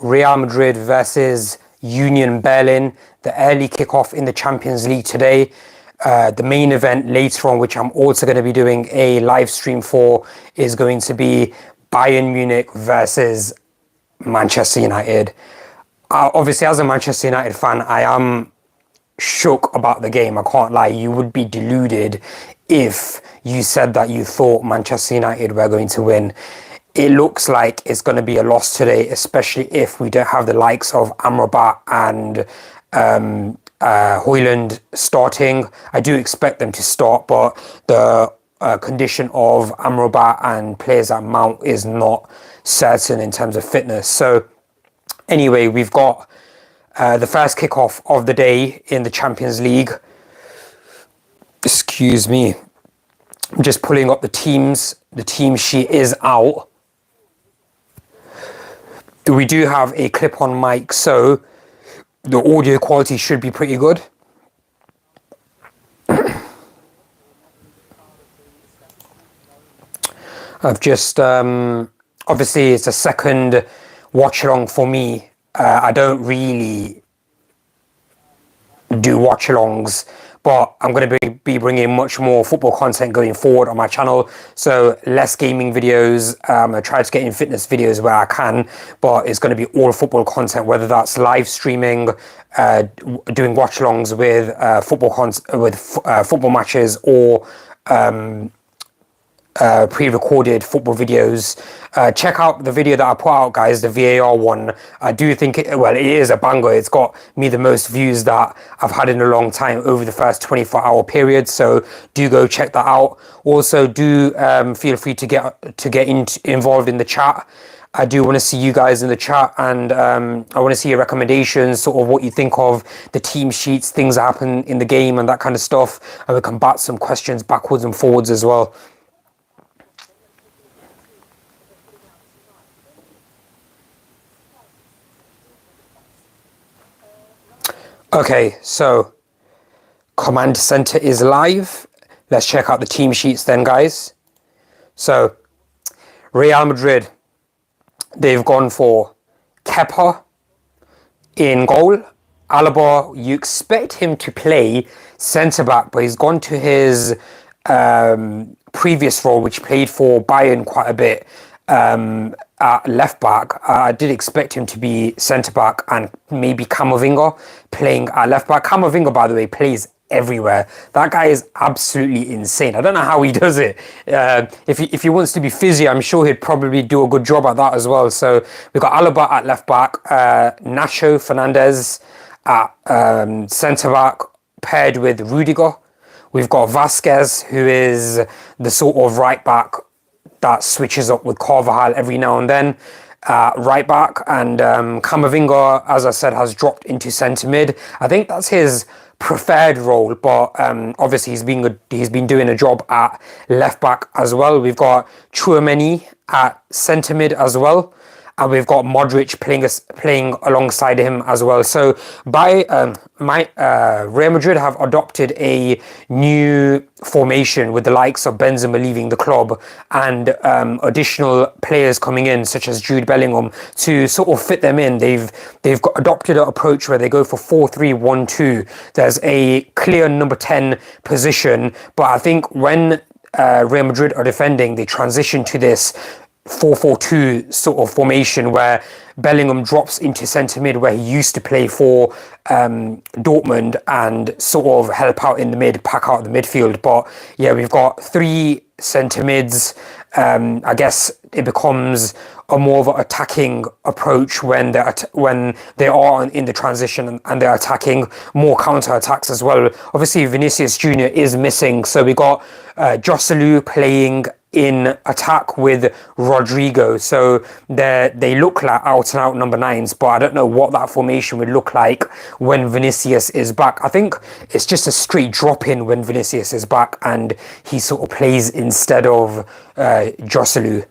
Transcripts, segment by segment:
Real Madrid versus Union Berlin, the early kickoff in the Champions League today. The main event later on, which I'm also going to be doing a live stream for, is going to be Bayern Munich versus Manchester United. Obviously, as a Manchester United fan, I am shook about the game. I can't lie. You would be deluded if you said that you thought Manchester United were going to win. It looks like it's going to be a loss today, especially if we don't have the likes of Amrabat and Højlund starting. I do expect them to start, but the condition of Amrabat and players at Mount is not certain in terms of fitness. So anyway, we've got the first kickoff of the day in the Champions League. Excuse me. I'm just pulling up the teams. The team sheet is out. We do have a clip-on mic, so the audio quality should be pretty good. I've just, obviously it's a second watch-along for me. I don't really do watch-alongs, but I'm going to be bringing much more football content going forward on my channel. So less gaming videos. I try to get in fitness videos where I can, but it's going to be all football content, whether that's live streaming, doing watch-alongs with football matches, or pre-recorded football videos. Check out the video that I put out, guys, the VAR one. I do think it is a banger. It's got me the most views that I've had in a long time over the first 24-hour period, so do go check that out. Also, do feel free to get involved in the chat. I do want to see you guys in the chat, and I want to see your recommendations, sort of what you think of the team sheets, things that happen in the game and that kind of stuff, and we can bat some questions backwards and forwards as well. Okay, so Command Center is live. Let's check out the team sheets then, guys. So Real Madrid, they've gone for Kepa in goal. Alaba, you expect him to play centre-back, but he's gone to his previous role, which played for Bayern quite a bit, at left back. I did expect him to be centre back, and maybe Camavinga playing at left back. Camavinga, by the way, plays everywhere. That guy is absolutely insane. I don't know how he does it. If he wants to be fizzy, I'm sure he'd probably do a good job at that as well. So we've got Alaba at left back, Nacho Fernandez at centre back, paired with Rudiger. We've got Vasquez, who is the sort of right back that switches up with Carvajal every now and then, right back, and Camavinga, as I said, has dropped into centre mid. I think that's his preferred role, but obviously he's been doing a job at left back as well. We've got Tchouaméni at centre mid as well, and we've got Modric playing alongside him as well. So Real Madrid have adopted a new formation with the likes of Benzema leaving the club and additional players coming in, such as Jude Bellingham, to sort of fit them in. They've adopted an approach where they go for 4-3-1-2. There's a clear number 10 position, but I think when Real Madrid are defending, they transition to this 4-4-2 sort of formation where Bellingham drops into centre mid, where he used to play for Dortmund, and sort of help out in the mid, pack out the midfield. But yeah, we've got three centre mids. I guess it becomes a more of an attacking approach when they are in the transition and they're attacking, more counter attacks as well. Obviously, Vinicius Jr. is missing, so we got Joselu playing in attack with Rodrigo, so they look like out and out number 9s, but I don't know what that formation would look like when Vinicius is back. I think it's just a straight drop in when Vinicius is back and he sort of plays instead of Joselu.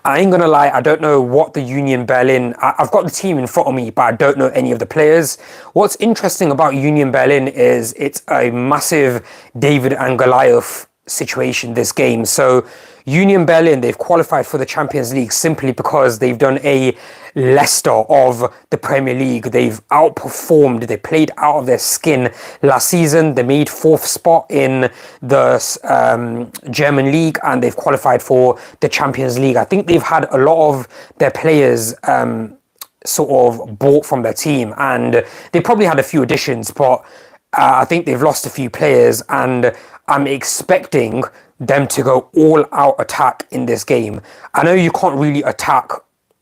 I ain't gonna lie, I don't know what the Union Berlin, I've got the team in front of me, but I don't know any of the players. What's interesting about Union Berlin is it's a massive David and Goliath situation, this game. So Union Berlin, they've qualified for the Champions League simply because they've done a Leicester of the Premier League. They've outperformed, they played out of their skin last season. They made 4th spot in the German league, and they've qualified for the Champions League. I think they've had a lot of their players sort of bought from their team, and they probably had a few additions, but I think they've lost a few players, and I'm expecting them to go all out attack in this game. I know you can't really attack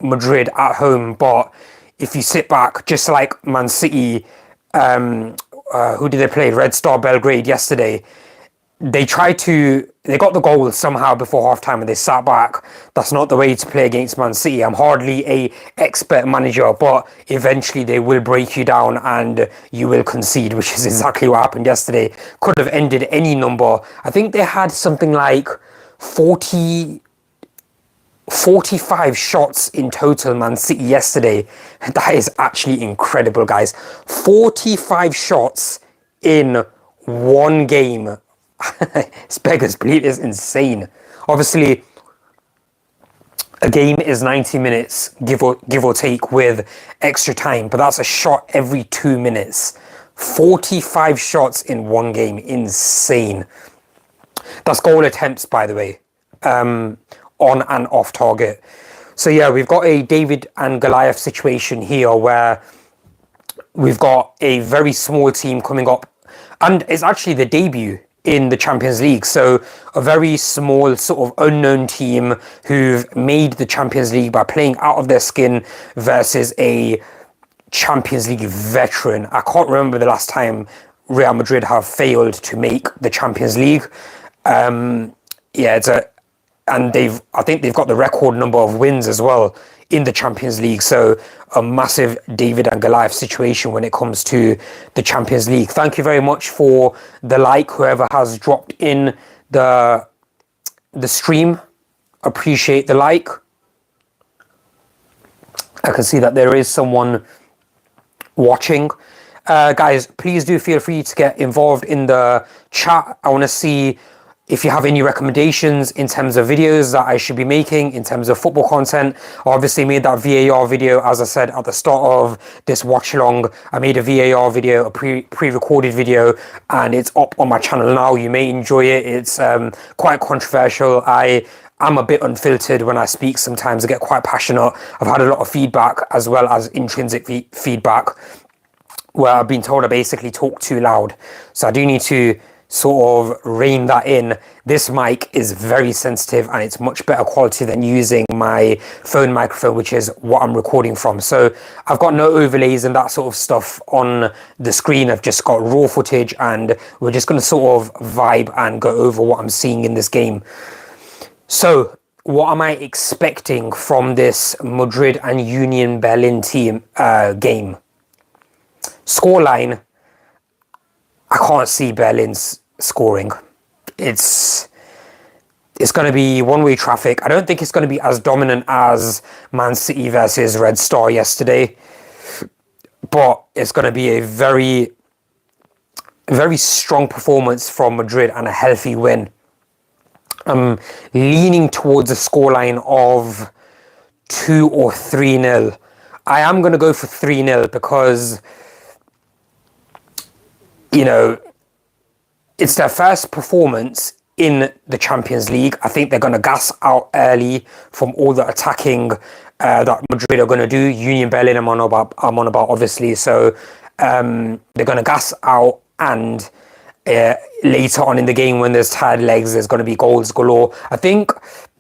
Madrid at home, but if you sit back, just like Man City, who did they play? Red Star Belgrade yesterday. They got the goal somehow before halftime and they sat back. That's not the way to play against Man City. I'm hardly a expert manager, but eventually they will break you down and you will concede, which is exactly what happened yesterday. Could have ended any number. I think they had something like 45 shots in total, Man City, yesterday. That is actually incredible, guys. 45 shots in one game. It's beggars belief, it's insane. Obviously, a game is 90 minutes, give or take, with extra time, but that's a shot every 2 minutes. 45 shots in one game, insane. That's goal attempts, by the way, on and off target. So yeah, we've got a David and Goliath situation here where we've got a very small team coming up, and it's actually the debut in the Champions League. So a very small sort of unknown team who've made the Champions League by playing out of their skin versus a Champions League veteran. I can't remember the last time Real Madrid have failed to make the Champions League. I think they've got the record number of wins as well in the Champions League. So a massive David and Goliath situation when it comes to the Champions League. Thank you very much for the like, whoever has dropped in the stream. Appreciate the like. I can see that there is someone watching. Guys, please do feel free to get involved in the chat. I want to see if you have any recommendations in terms of videos that I should be making in terms of football content. I obviously made that VAR video, as I said at the start of this watch along. I made a VAR video, a pre-recorded video, and it's up on my channel now. You may enjoy it. It's quite controversial. I'm a bit unfiltered when I speak. Sometimes I get quite passionate. I've had a lot of feedback as well as intrinsic feedback where I've been told I basically talk too loud. So I do need to sort of rein that in. This mic is very sensitive and it's much better quality than using my phone microphone, which is what I'm recording from. So I've got no overlays and that sort of stuff on the screen. I've just got raw footage and we're just going to sort of vibe and go over what I'm seeing in this game. So what am I expecting from this Madrid and Union Berlin team game? Scoreline, I can't see Berlin's scoring. It's going to be one-way traffic. I don't think it's going to be as dominant as Man City versus Red Star yesterday, but it's going to be a very, very strong performance from Madrid and a healthy win. I'm leaning towards a scoreline of 2 or 3-0. I am going to go for 3-0 because, you know, it's their first performance in the Champions League. I think they're going to gas out early from all the attacking that Madrid are going to do. Union Berlin, I'm on about obviously. So they're going to gas out, and later on in the game when there's tired legs, there's going to be goals galore. I think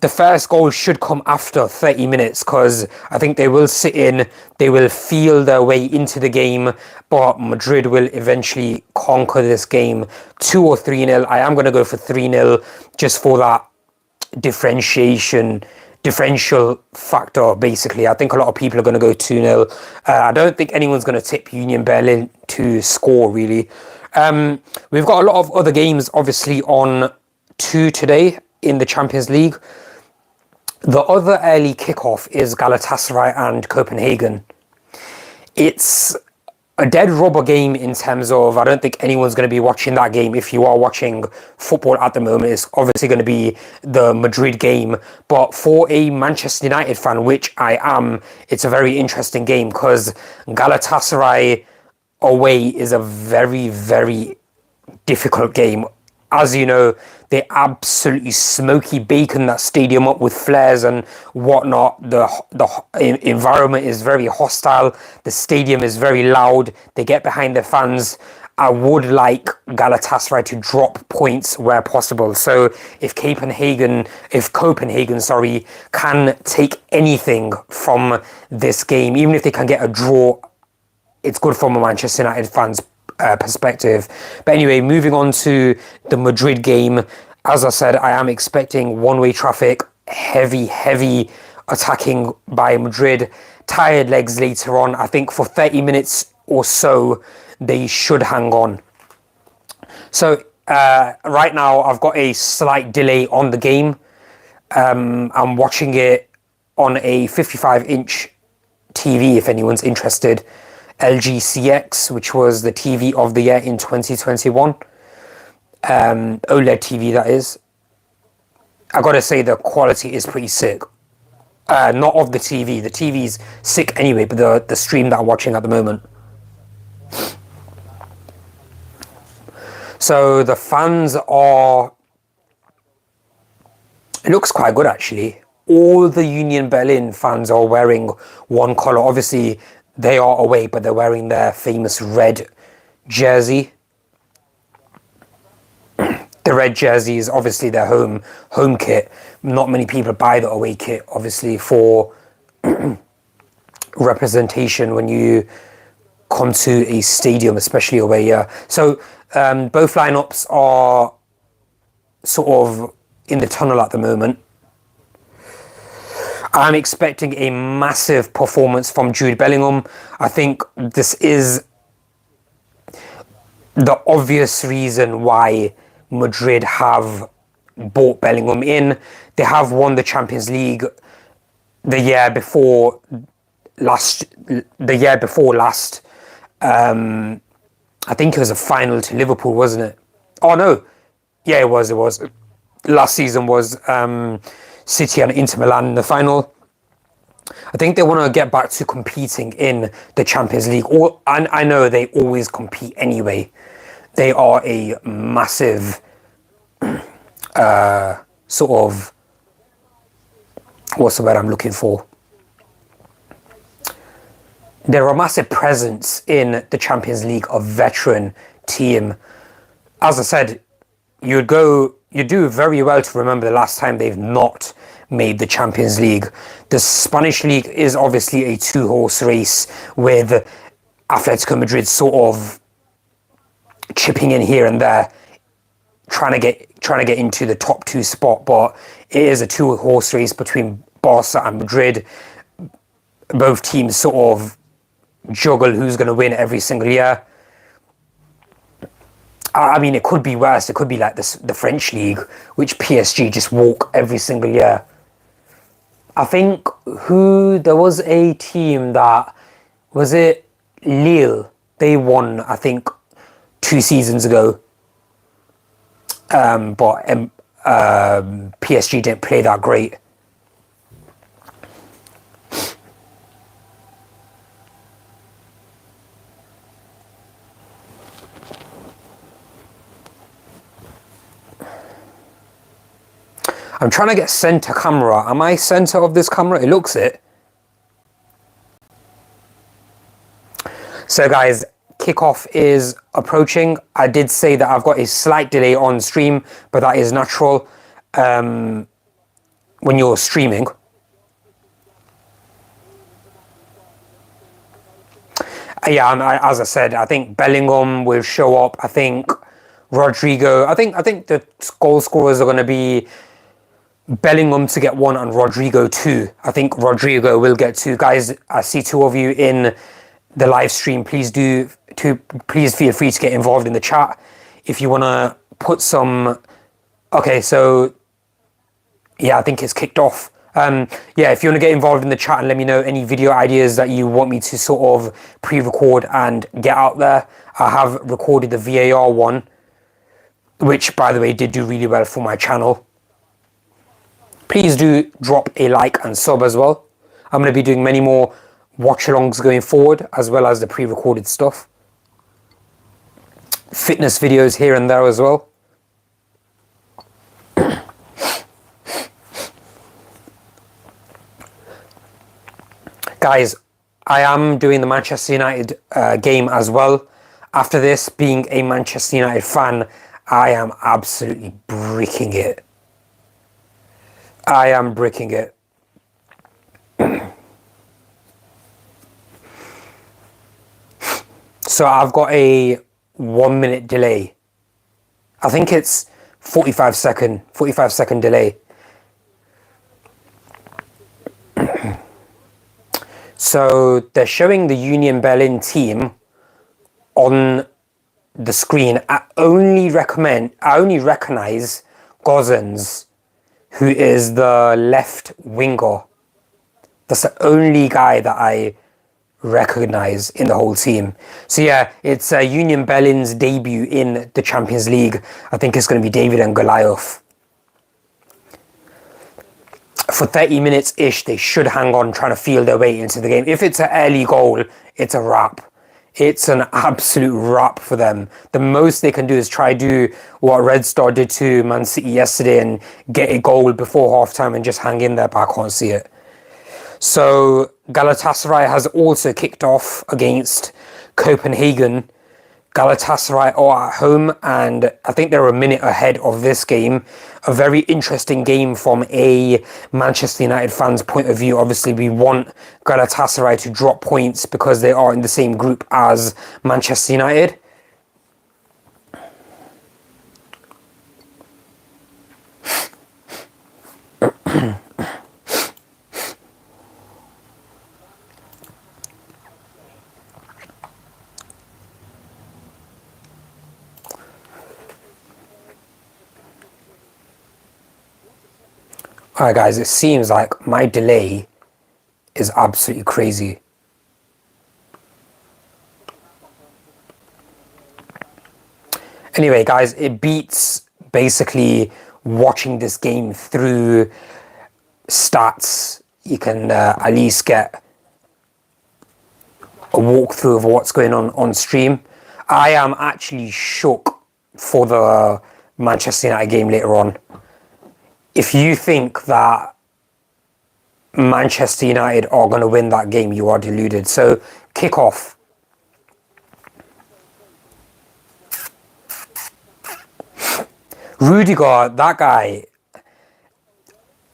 the first goal should come after 30 minutes because I think they will sit in, they will feel their way into the game, but Madrid will eventually conquer this game 2 or 3-0. I am going to go for 3-0 just for that differential factor, basically. I think a lot of people are going to go 2-0. I don't think anyone's going to tip Union Berlin to score, really. We've got a lot of other games, obviously, on 2 today in the Champions League. The other early kickoff is Galatasaray and Copenhagen. It's a dead rubber game in terms of I don't think anyone's going to be watching that game. If you are watching football at the moment, it's obviously going to be the Madrid game. But for a Manchester United fan, which I am, it's a very interesting game because Galatasaray away is a very, very difficult game. As you know, they absolutely smoky bacon that stadium up with flares and whatnot. The environment is very hostile. The stadium is very loud. They get behind their fans. I would like Galatasaray to drop points where possible. So if Copenhagen, sorry, can take anything from this game, even if they can get a draw, it's good from a Manchester United fans perspective. But anyway, moving on to the Madrid game. As I said, I am expecting one-way traffic, heavy attacking by Madrid. Tired legs later on. I think for 30 minutes or so, they should hang on. So right now, I've got a slight delay on the game. I'm watching it on a 55-inch TV, if anyone's interested. LG CX, which was the TV of the year in 2021. OLED TV, that is. I gotta say the quality is pretty sick. Not of the TV. The TV's sick anyway, but the stream that I'm watching at the moment. So the fans are... It looks quite good actually. All the Union Berlin fans are wearing one colour. Obviously, they are away, but they're wearing their famous red jersey. The red jersey is obviously their home kit. Not many people buy the away kit, obviously, for representation when you come to a stadium, especially away. Yeah. So both lineups are sort of in the tunnel at the moment. I'm expecting a massive performance from Jude Bellingham. I think this is the obvious reason why Madrid have bought Bellingham in. They have won the Champions League the year before last. I think it was a final to Liverpool, wasn't it? Oh no, yeah, it was. Last season was City and Inter Milan in the final. I think they want to get back to competing in the Champions League. And I know they always compete anyway. They are a massive sort of, what's the word I'm looking for? They're a massive presence in the Champions League, a veteran team. As I said, you do very well to remember the last time they've not made the Champions League. The Spanish league is obviously a two-horse race with Atletico Madrid sort of chipping in here and there, trying to get into the top two spot, but it is a two-horse race between Barca and Madrid. Both teams sort of juggle who's going to win every single year. I mean, it could be worse. It could be like the French league, which PSG just walk every single year. I think there was a team that, was it Lille? They won, I think, 2 seasons ago. But PSG didn't play that great. I'm trying to get center camera. Am I center of this camera? It looks it. So guys, kickoff is approaching. I did say that I've got a slight delay on stream, but that is natural when you're streaming. Yeah, as I said, I think Bellingham will show up. I think Rodrigo. I think the goal scorers are going to be Bellingham to get 1 and Rodrigo 2. I think Rodrigo will get 2. Guys, I see 2 of you in the live stream. Please feel free to get involved in the chat if you want to put some... Okay, so yeah, I think it's kicked off. Yeah, if you want to get involved in the chat and let me know any video ideas that you want me to sort of pre-record and get out there. I have recorded the VAR one, which by the way did do really well for my channel. Please do drop a like and sub as well. I'm going to be doing many more watch-alongs going forward, as well as the pre-recorded stuff. Fitness videos here and there as well. Guys, I am doing the Manchester United game as well. After this, being a Manchester United fan, I am absolutely bricking it. I am bricking it. So I've got a 1 minute delay. I think it's 45 second delay. So they're showing the Union Berlin team on the screen. I only recognize Gosens, who is the left winger. That's the only guy that I recognize in the whole team. So yeah, it's Union Berlin's debut in the Champions League. I think it's going to be David and Goliath. For 30 minutes-ish, they should hang on, trying to feel their way into the game. If it's an early goal, it's a wrap. It's an absolute wrap for them. The most they can do is try do what Red Star did to Man City yesterday and get a goal before half-time and just hang in there, but I can't see it. So Galatasaray has also kicked off against Copenhagen. Galatasaray are at home, and I think they're a minute ahead of this game. A very interesting game from a Manchester United fan's point of view. Obviously, we want Galatasaray to drop points because they are in the same group as Manchester United. Alright guys, it seems like my delay is absolutely crazy. Anyway guys, it beats basically watching this game through stats. You can at least get a walkthrough of what's going on stream. I am actually shook for the Manchester United game later on. If you think that Manchester United are going to win that game, you are deluded. So, kick off. Rudiger, that guy,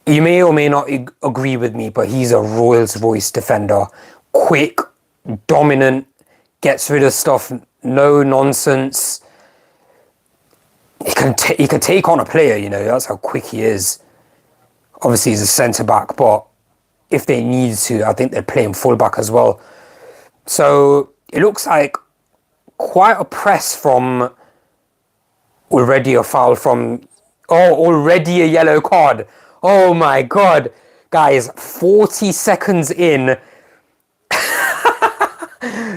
you may or may not agree with me, but he's a Rolls-Royce defender. Quick, dominant, gets rid of stuff, no nonsense. He can take on a player, you know, that's how quick he is. Obviously, he's a centre-back, but if they need to, I think they'd play him full-back as well. So, it looks like quite a press from... Already a foul from... Oh, already a yellow card. Oh my God. Guys, 40 seconds in...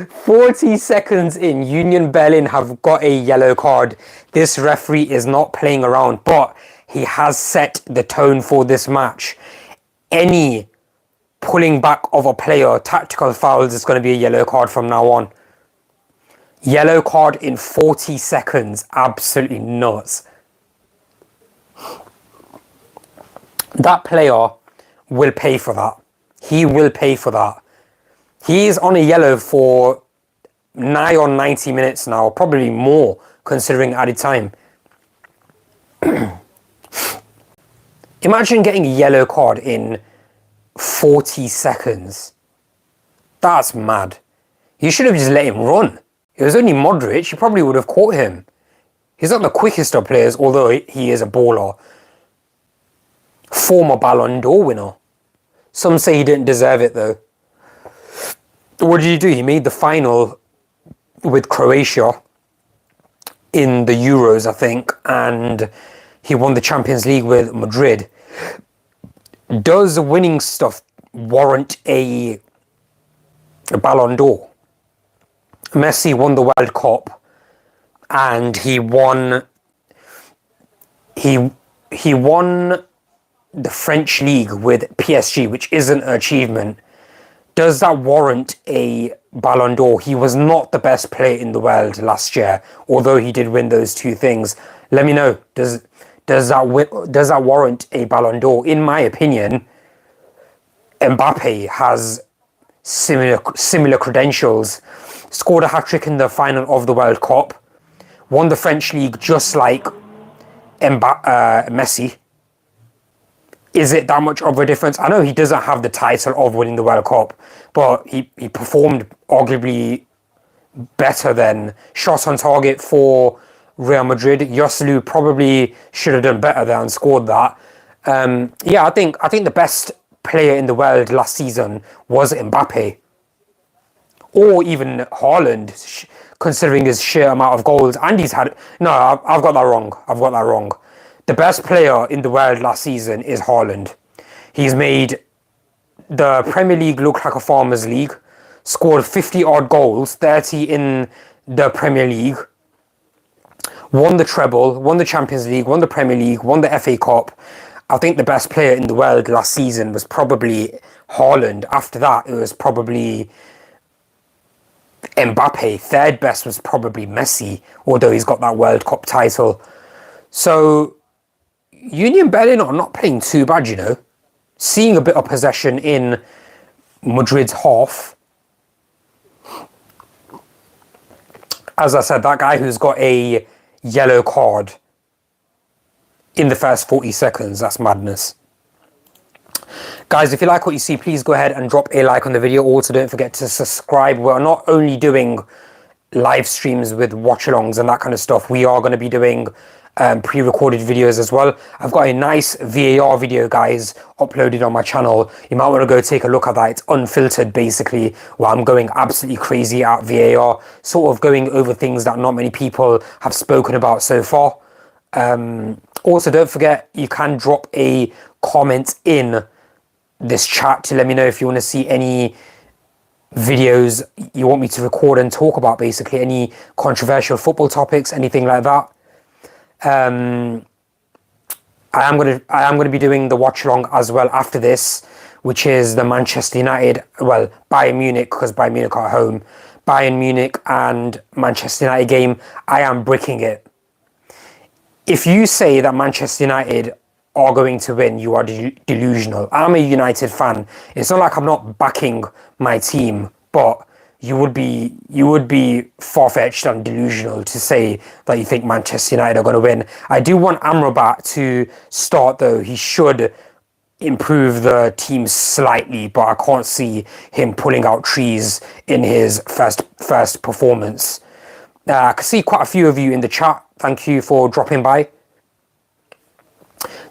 40 seconds in, Union Berlin have got a yellow card. This referee is not playing around, but he has set the tone for this match. Any pulling back of a player, tactical fouls, is going to be a yellow card from now on. Yellow card in 40 seconds. Absolutely nuts. That player will pay for that. He will pay for that. He is on a yellow for nigh on 90 minutes now, probably more considering added time. Imagine getting a yellow card in 40 seconds. That's mad. You should have just let him run. It was only MADRID, you probably would have caught him. He's not the quickest of players, although he is a baller. Former Ballon d'Or winner. Some say he didn't deserve it though. What did he do? He made the final with Croatia in the Euros, I think, and he won the Champions League with Madrid. Does winning stuff warrant a Ballon d'Or? Messi won the World Cup, and he won the French league with PSG, which isn't an achievement. Does that warrant a Ballon d'Or? He was not the best player in the world last year, although he did win those two things. Let me know. Does that warrant a Ballon d'Or? In my opinion, Mbappe has similar credentials. Scored a hat-trick in the final of the World Cup. Won the French league just like Messi. Is it that much of a difference? I know he doesn't have the title of winning the World Cup, but he performed arguably better than shots on target for Real Madrid. Joselu probably should have done better there and scored that. Yeah, I think the best player in the world last season was Mbappe, or even Haaland, considering his sheer amount of goals. And he's had... No, I've got that wrong. The best player in the world last season is Haaland. He's made the Premier League look like a farmers' league. Scored 50-odd goals, 30 in the Premier League. Won the treble, won the Champions League, won the Premier League, won the FA Cup. I think the best player in the world last season was probably Haaland. After that, it was probably Mbappe. Third best was probably Messi, although he's got that World Cup title. So Union Berlin are not playing too bad, you know. Seeing a bit of possession in Madrid's half. As I said, that guy who's got a yellow card in the first 40 seconds, that's madness. Guys, if you like what you see, please go ahead and drop a like on the video. Also, don't forget to subscribe. We're not only doing live streams with watch-alongs and that kind of stuff. We are going to be doing pre-recorded videos as well. I've got a nice VAR video, guys, uploaded on my channel. You might want to go take a look at that. It's unfiltered, basically, where I'm going absolutely crazy at VAR, sort of going over things that not many people have spoken about so far. Also, don't forget, you can drop a comment in this chat to let me know if you want to see any videos you want me to record and talk about, basically any controversial football topics, anything like that. I am gonna be doing the watch along as well after this, which is the Manchester United, well, Bayern Munich, because Bayern Munich are at home, Bayern Munich and Manchester United game. I am bricking it. If you say that Manchester United are going to win, you are delusional. I'm a United fan. It's not like I'm not backing my team, but you would be far-fetched and delusional to say that you think Manchester United are going to win. I do want Amrabat to start, though. He should improve the team slightly, but I can't see him pulling out trees in his first performance. I can see quite a few of you in the chat. Thank you for dropping by.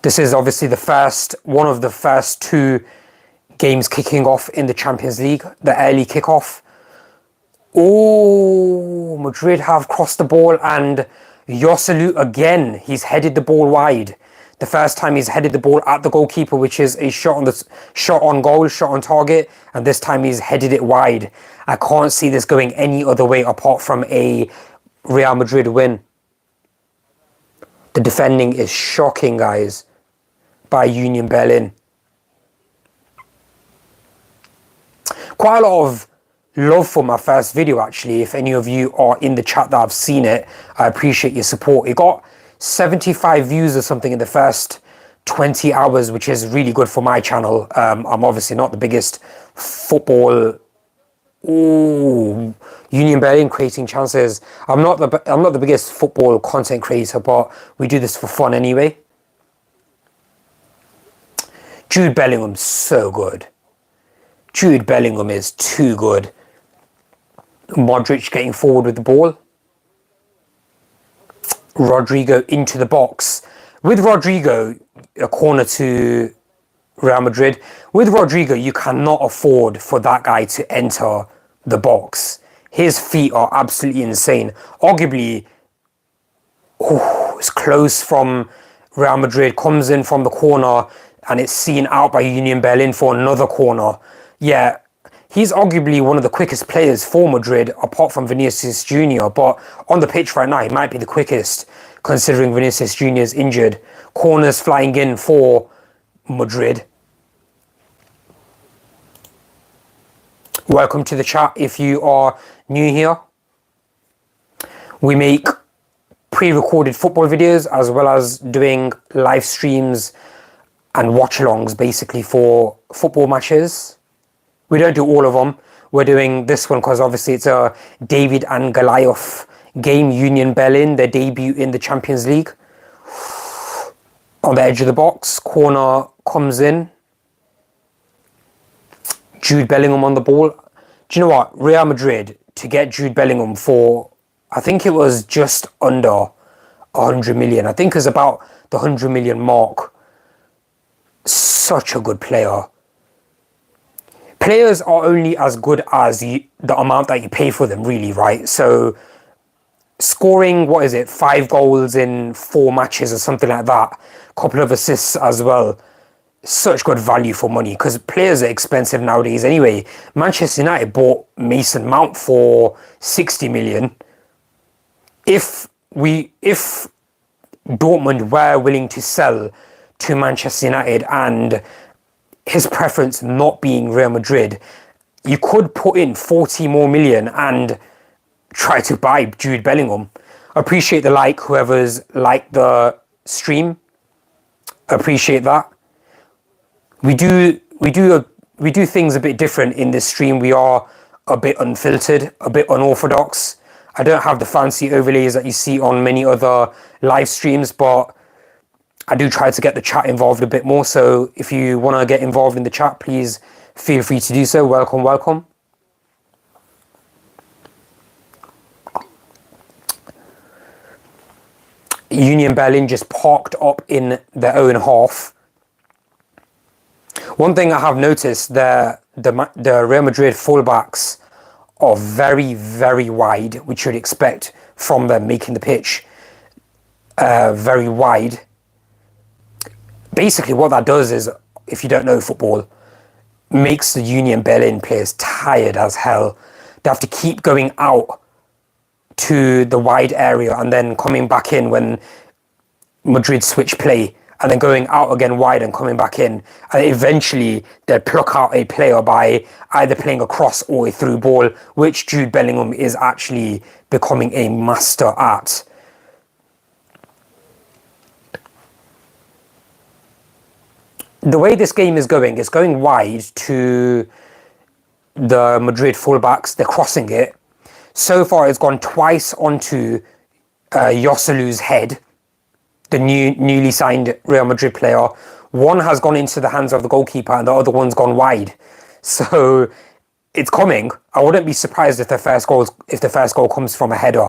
This is obviously one of the first two games kicking off in the Champions League, the early kickoff. Oh, Madrid have crossed the ball, and Joselu again, he's headed the ball wide. The first time he's headed the ball at the goalkeeper, which is a shot on goal, shot on target, and this time he's headed it wide. I can't see this going any other way apart from a Real Madrid win. The defending is shocking, guys, by Union Berlin. Quite a lot of love for my first video, actually. If any of you are in the chat that have seen it, I appreciate your support. It got 75 views or something in the first 20 hours, which is really good for my channel. I'm obviously not the biggest football... Ooh, Union Berlin creating chances. I'm not the biggest football content creator, but we do this for fun anyway. Jude Bellingham's so good. Jude Bellingham is too good. Modric getting forward with the ball. Rodrigo into the box. With Rodrigo, a corner to Real Madrid. With Rodrigo, you cannot afford for that guy to enter the box. His feet are absolutely insane. Arguably, it's close from Real Madrid. Comes in from the corner. and it's seen out by Union Berlin for another corner. Yeah, he's arguably one of the quickest players for Madrid, apart from Vinicius Jr., but on the pitch right now, he might be the quickest, considering Vinicius Jr. is injured. Corners flying in for Madrid. Welcome to the chat if you are new here. We make pre-recorded football videos as well as doing live streams and watch-alongs basically for football matches. We don't do all of them. We're doing this one because obviously it's a David and Goliath game. Union Berlin, their debut in the Champions League. On the edge of the box, corner comes in. Jude Bellingham on the ball. Do you know what? Real Madrid, to get Jude Bellingham for, I think it was just under 100 million. I think it was about the 100 million mark. Such a good player. Players are only as good as the amount that you pay for them, really, right? So scoring, 5 goals in 4 matches or something like that. Couple of assists as well. Such good value for money because players are expensive nowadays anyway. Manchester United bought Mason Mount for 60 million. If Dortmund were willing to sell to Manchester United and his preference not being Real Madrid, you could put in 40 more million and try to buy Jude Bellingham. Appreciate the like, whoever's liked the stream. Appreciate that. We do things a bit different in this stream. We are a bit unfiltered, a bit unorthodox. I don't have the fancy overlays that you see on many other live streams, but I do try to get the chat involved a bit more. So if you want to get involved in the chat, please feel free to do so. Welcome, welcome. Union Berlin just parked up in their own half. One thing I have noticed, the Real Madrid fullbacks are very, very wide, which you'd expect from them making the pitch very wide. Basically, what that does is, if you don't know football, makes the Union Berlin players tired as hell. They have to keep going out to the wide area and then coming back in when Madrid switch play, and then going out again wide and coming back in. And eventually they'll pluck out a player by either playing a cross or a through ball, which Jude Bellingham is actually becoming a master at. The way this game is going, it's going wide to the Madrid fullbacks. They're crossing it. So far, it's gone twice onto Yossolu's head, the newly signed Real Madrid player. One has gone into the hands of the goalkeeper and the other one's gone wide. So it's coming. I wouldn't be surprised if the first goal comes from a header.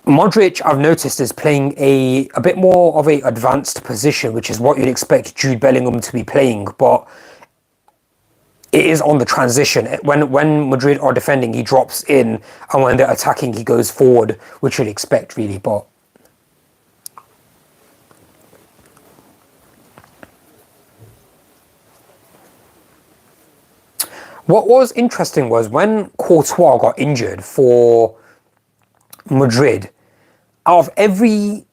Modric, I've noticed, is playing a bit more of a advanced position, which is what you'd expect Jude Bellingham to be playing, but it is on the transition. When Madrid are defending, he drops in, and when they're attacking, he goes forward, which you'd expect, really, but what was interesting was when Courtois got injured for Madrid, out of every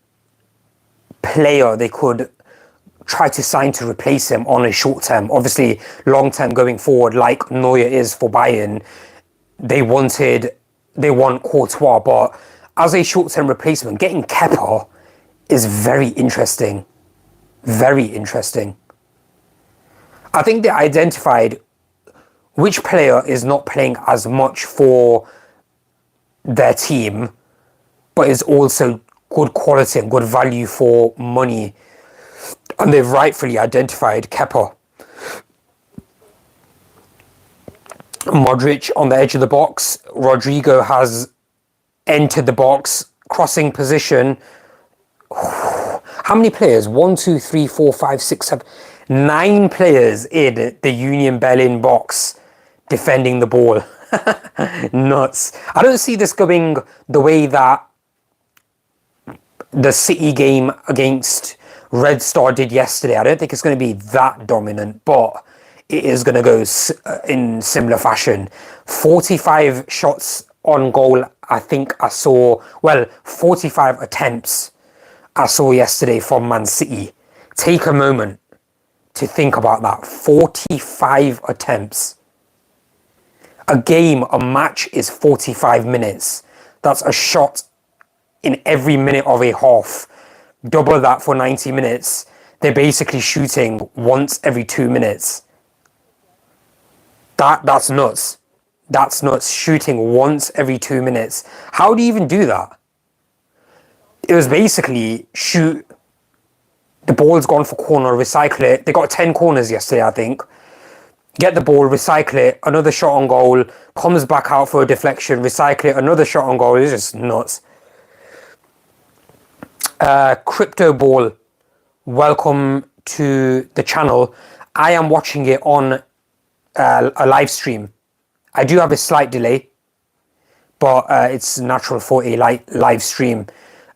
player they could try to sign to replace him on a short term, obviously long term going forward, like Neuer is for Bayern, they want Courtois, but as a short term replacement, getting Kepa is very interesting. Very interesting. I think they identified which player is not playing as much for their team, but is also good quality and good value for money. And they've rightfully identified Kepa. Modric on the edge of the box. Rodrigo has entered the box. Crossing position. How many players? 1, 2, 3, 4, 5, 6, 7, 9 players in the Union Berlin box defending the ball. Nuts. I don't see this going the way that the City game against Red Star did yesterday. I don't think it's going to be that dominant, but it is going to go in similar fashion. 45 shots on goal, I think I saw, well, 45 attempts I saw yesterday from Man City. Take a moment to think about that. 45 attempts. A game, a match is 45 minutes. That's a shot in every minute of a half. Double that for 90 minutes. They're basically shooting once every 2 minutes. That's nuts. That's nuts. Shooting once every 2 minutes. How do you even do that? It was basically shoot. The ball's gone for corner, recycle it. They got 10 corners yesterday, I think. Get the ball, recycle it. Another shot on goal. Comes back out for a deflection. Recycle it. Another shot on goal. It's just nuts. Crypto Ball, welcome to the channel. I am watching it on a live stream. I do have a slight delay, but it's natural for a live stream.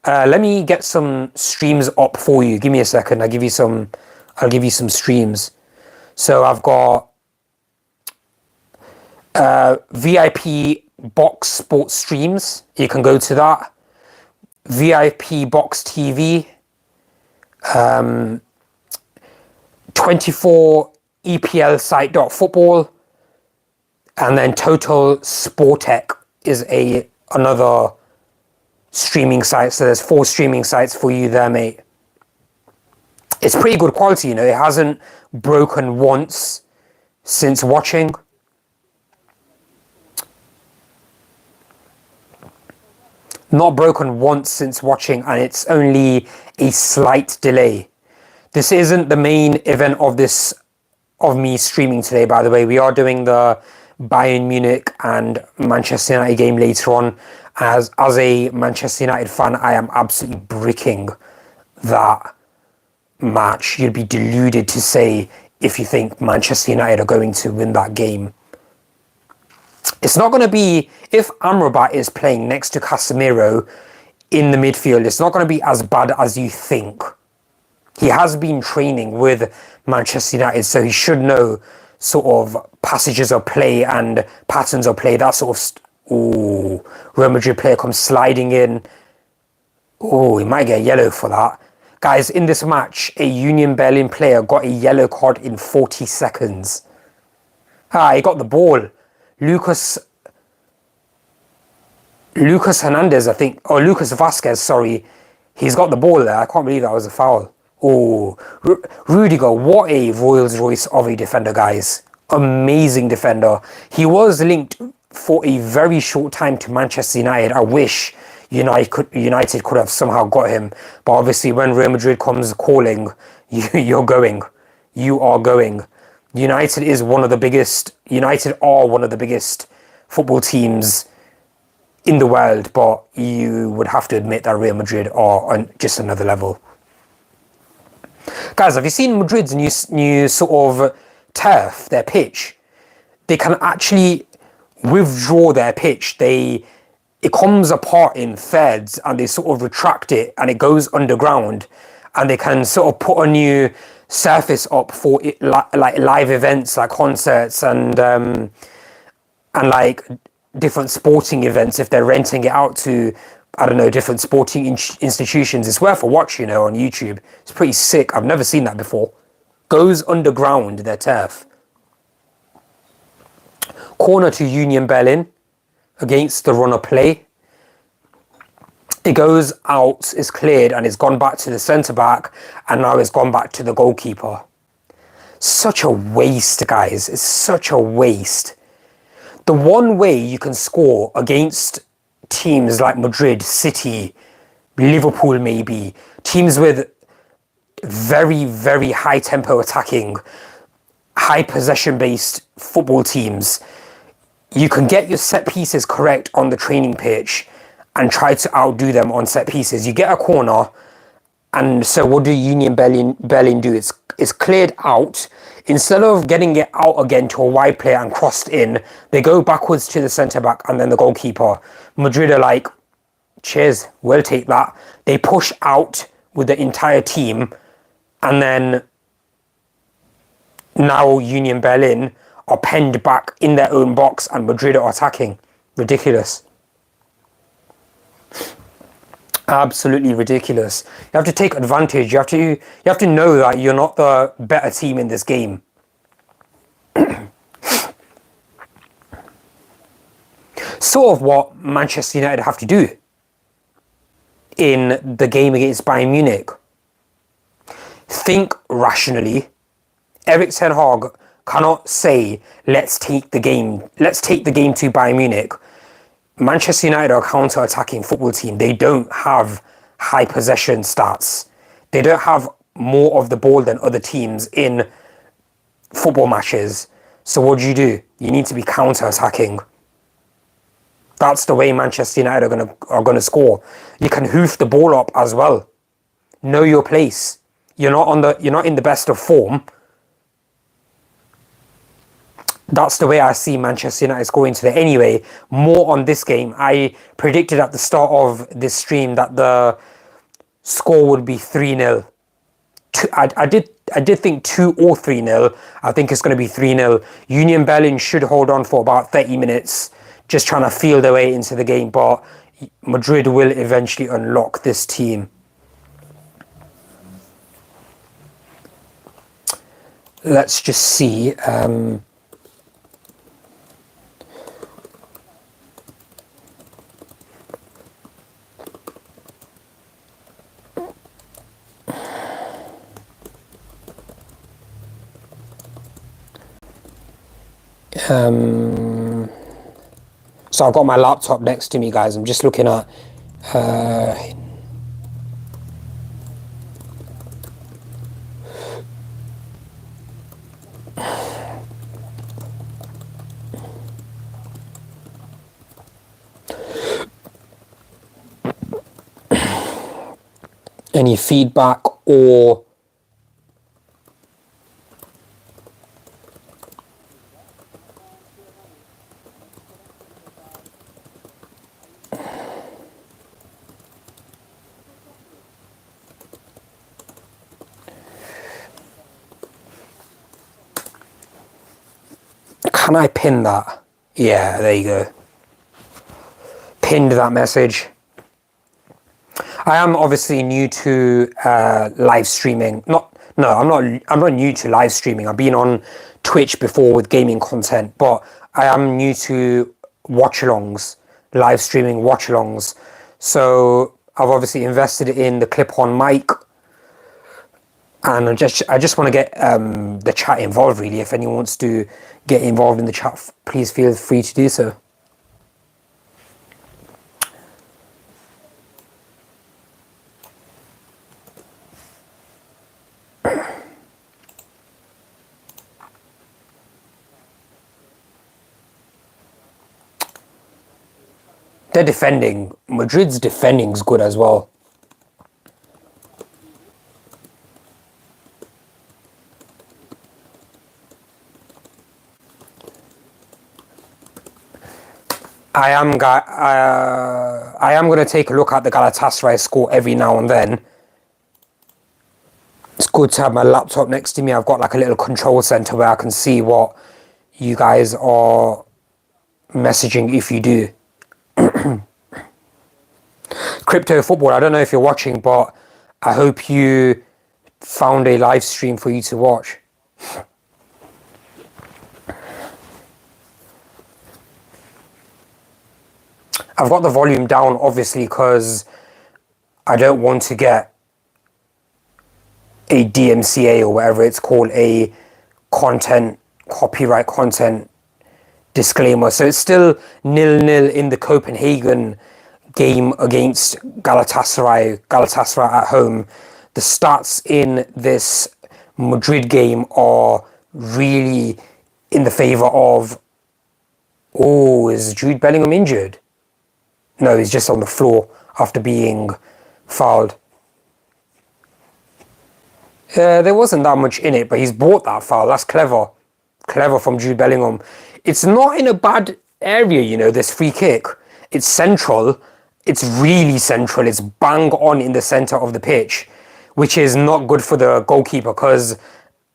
Let me get some streams up for you. Give me a second. I'll give you some streams. So I've got VIP Box Sports Streams. You can go to that. VIP Box TV. 24 EPL site.football. And then Total Sportec is another streaming site. So there's 4 streaming sites for you there, mate. It's pretty good quality, you know. It hasn't broken once since watching. Not broken once since watching, and it's only a slight delay. This isn't the main event of me streaming today, by the way. We are doing the Bayern Munich and Manchester United game later on. As a Manchester United fan, I am absolutely bricking that match. You'd be deluded to say if you think Manchester United are going to win that game. It's not going to be, if Amrabat is playing next to Casemiro in the midfield, it's not going to be as bad as you think. He has been training with Manchester United, so he should know sort of passages of play and patterns of play, that sort of... Ooh, Real Madrid player comes sliding in. Oh, he might get a yellow for that. Guys, in this match, a Union Berlin player got a yellow card in 40 seconds. He got the ball. Lucas Hernandez, I think, or Lucas Vasquez, sorry. He's got the ball there. I can't believe that was a foul. Oh, Rudiger, what a Rolls Royce of a defender, guys. Amazing defender. He was linked for a very short time to Manchester United. I wish United could have somehow got him. But obviously, when Real Madrid comes calling, you're going. You are going. United are one of the biggest football teams in the world, but you would have to admit that Real Madrid are on just another level. Guys, have you seen Madrid's new sort of turf, their pitch? They can actually withdraw their pitch. It comes apart in thirds and they sort of retract it and it goes underground, and they can sort of put a new surface up for it, like live events, like concerts and like different sporting events. If they're renting it out to, I don't know, different sporting institutions, it's worth a watch, you know, on YouTube. It's pretty sick. I've never seen that before. Goes underground, their turf. Corner to Union Berlin against the runner play. It goes out, is cleared, and it's gone back to the centre-back, and now it's gone back to the goalkeeper. Such a waste, guys. It's such a waste. The one way you can score against teams like Madrid, City, Liverpool maybe, teams with very, very high tempo attacking, high possession-based football teams, you can get your set pieces correct on the training pitch and try to outdo them on set pieces. You get a corner, and so what do Union Berlin do? It's cleared out. Instead of getting it out again to a wide player and crossed in, they go backwards to the centre-back and then the goalkeeper. Madrid are like, cheers, we'll take that. They push out with the entire team, And then now Union Berlin are penned back in their own box and Madrid are attacking. Ridiculous. Absolutely ridiculous. You have to take advantage. You have to know that you're not the better team in this game. Sort of what Manchester United have to do in the game against Bayern Munich. Think rationally. Erik ten Hag cannot say, let's take the game to Bayern Munich. Manchester United are a counter-attacking football team. They don't have high possession stats. They don't have more of the ball than other teams in football matches. So what do? You need to be counter-attacking. That's the way Manchester United are gonna score. You can hoof the ball up as well. Know your place. You're not in the best of form. That's the way I see Manchester United scoring today. Anyway, more on this game. I predicted at the start of this stream that the score would be 3-0. I did think 2 or 3-0. I think it's going to be 3-0. Union Berlin should hold on for about 30 minutes, just trying to feel their way into the game, but Madrid will eventually unlock this team. Let's just see. So I've got my laptop next to me, guys. I'm just looking at any feedback or can I pin that? Yeah, there you go. Pinned that message. I am obviously new to live streaming. I'm not new to live streaming. I've been on Twitch before with gaming content, but I am new to watch-alongs, live streaming watch-alongs. So I've obviously invested in the clip-on mic, and I just want to get the chat involved. Really, if anyone wants to get involved in the chat, please feel free to do so. They're defending. Madrid's defending's good as well. I am going to take a look at the Galatasaray score every now and then. It's good to have my laptop next to me. I've got like a little control center where I can see what you guys are messaging if you do. Crypto Football, I don't know if you're watching, but I hope you found a live stream for you to watch. I've got the volume down, obviously, because I don't want to get a DMCA or whatever it's called, a copyright content disclaimer. So it's still 0-0 in the Copenhagen game against Galatasaray at home. The stats in this Madrid game are really in the favour of... Oh, is Jude Bellingham injured? No, he's just on the floor after being fouled. There wasn't that much in it, but he's bought that foul. That's clever. Clever from Jude Bellingham. It's not in a bad area, you know, this free kick. It's central. It's really central. It's bang on in the centre of the pitch, which is not good for the goalkeeper because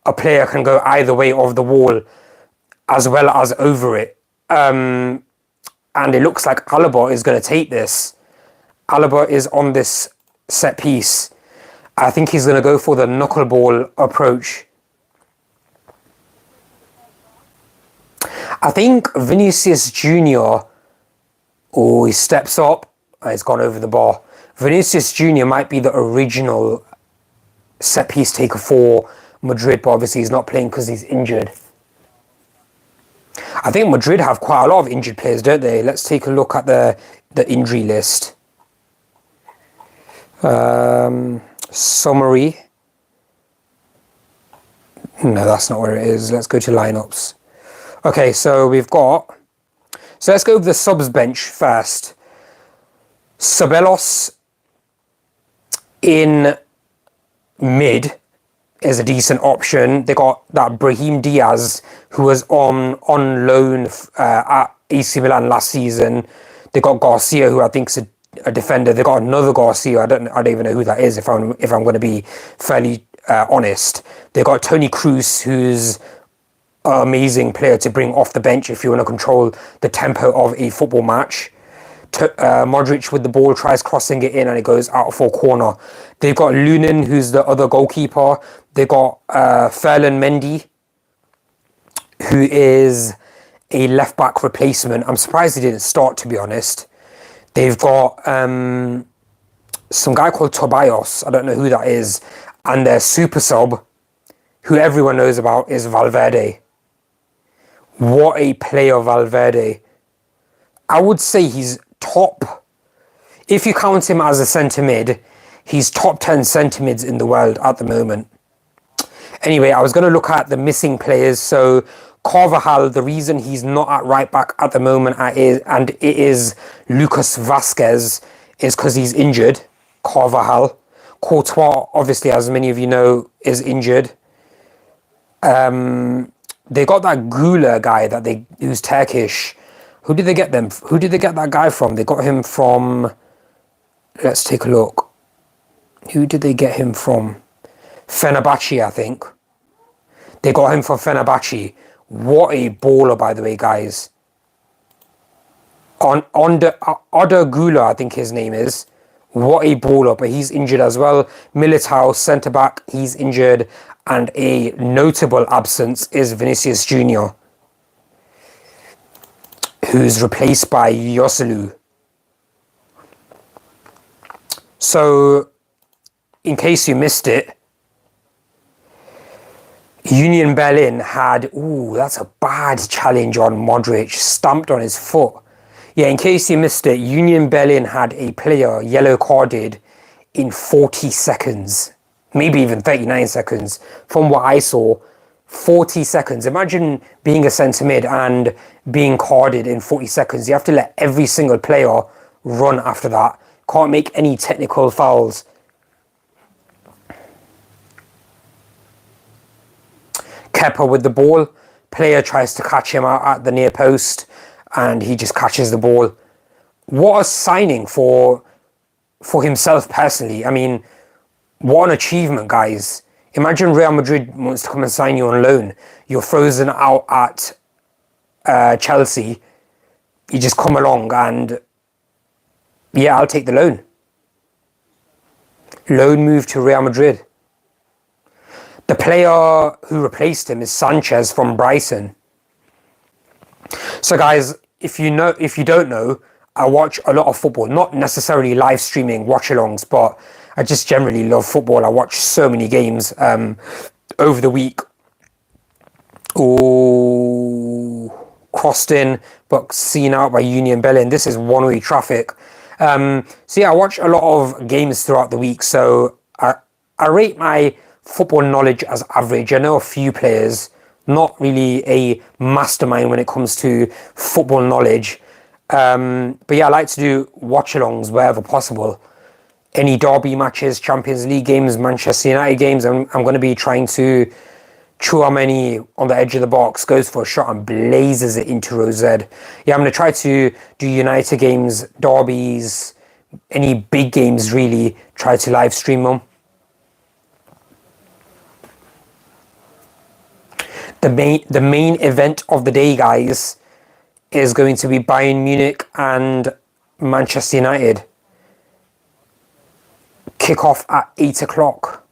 a player can go either way of the wall as well as over it. And it looks like Alaba is going to take this. Alaba is on this set piece. I think he's going to go for the knuckleball approach. I think Vinicius Jr. Oh, he steps up. He's gone over the bar. Vinicius Jr. might be the original set piece taker for Madrid, but obviously he's not playing because he's injured. I think Madrid have quite a lot of injured players, don't they? Let's take a look at the injury list. Summary. No, that's not where it is. Let's go to lineups. Okay, so we've got... So let's go with the subs bench first. Ceballos in mid is a decent option. They got that Brahim Diaz, who was on loan at AC Milan last season. They got Garcia, who I think is a defender. They got another Garcia. I don't even know who that is. If I'm going to be fairly honest, they got Toni Kroos, who's an amazing player to bring off the bench if you want to control the tempo of a football match. Modric with the ball tries crossing it in and it goes out for corner. They've got Lunin, who's the other goalkeeper. They got Ferland Mendy, who is a left back replacement. I'm surprised he didn't start, to be honest. They've got some guy called Tobias. I don't know who that is. And their super sub, who everyone knows about, is Valverde. What a player, Valverde. I would say he's top, if you count him as a centre mid, he's top 10 centre mids in the world at the moment. Anyway, I was going to look at the missing players. So Carvajal, the reason he's not at right back at the moment and it is Lucas Vasquez, is because he's injured. Carvajal. Courtois, obviously, as many of you know, is injured. They got that Gula guy who's Turkish. Who did they get them? Who did they get that guy from? They got him from... Let's take a look. Who did they get him from? Fenerbahce, I think. They got him from Fenerbahce. What a baller, by the way, guys. Oda Gula, I think his name is. What a baller, but he's injured as well. Militao, centre-back, he's injured. And a notable absence is Vinicius Jr., who's replaced by Joselu. So, in case you missed it, Union Berlin had... Ooh, that's a bad challenge on Modric. Stamped on his foot. Yeah, in case you missed it, Union Berlin had a player yellow carded in 40 seconds. Maybe even 39 seconds. From what I saw, 40 seconds. Imagine being a centre mid and being carded in 40 seconds. You have to let every single player run after that. Can't make any technical fouls. Kepa with the ball. Player tries to catch him out at the near post and he just catches the ball. What a signing for himself personally. I mean, what an achievement, guys. Imagine Real Madrid wants to come and sign you on loan. You're frozen out at Chelsea. You just come along and, yeah, I'll take the loan. Loan move to Real Madrid. The player who replaced him is Sanchez from Brighton. So, guys, if you don't know, I watch a lot of football. Not necessarily live streaming watch-alongs, but I just generally love football. I watch so many games over the week. Ooh, crossed in, but seen out by Union Berlin. This is one-way traffic. So yeah, I watch a lot of games throughout the week. So I rate my football knowledge as average. I know a few players, not really a mastermind when it comes to football knowledge. But yeah, I like to do watch-alongs wherever possible. Any derby matches, Champions League games, Manchester United games, I'm going to be trying to Chouameni on the edge of the box, goes for a shot and blazes it into Rosed. Yeah, I'm going to try to do United games, derbies, any big games really, try to live stream them. The main event of the day, guys, is going to be Bayern Munich and Manchester United. Kick-off at 8 o'clock.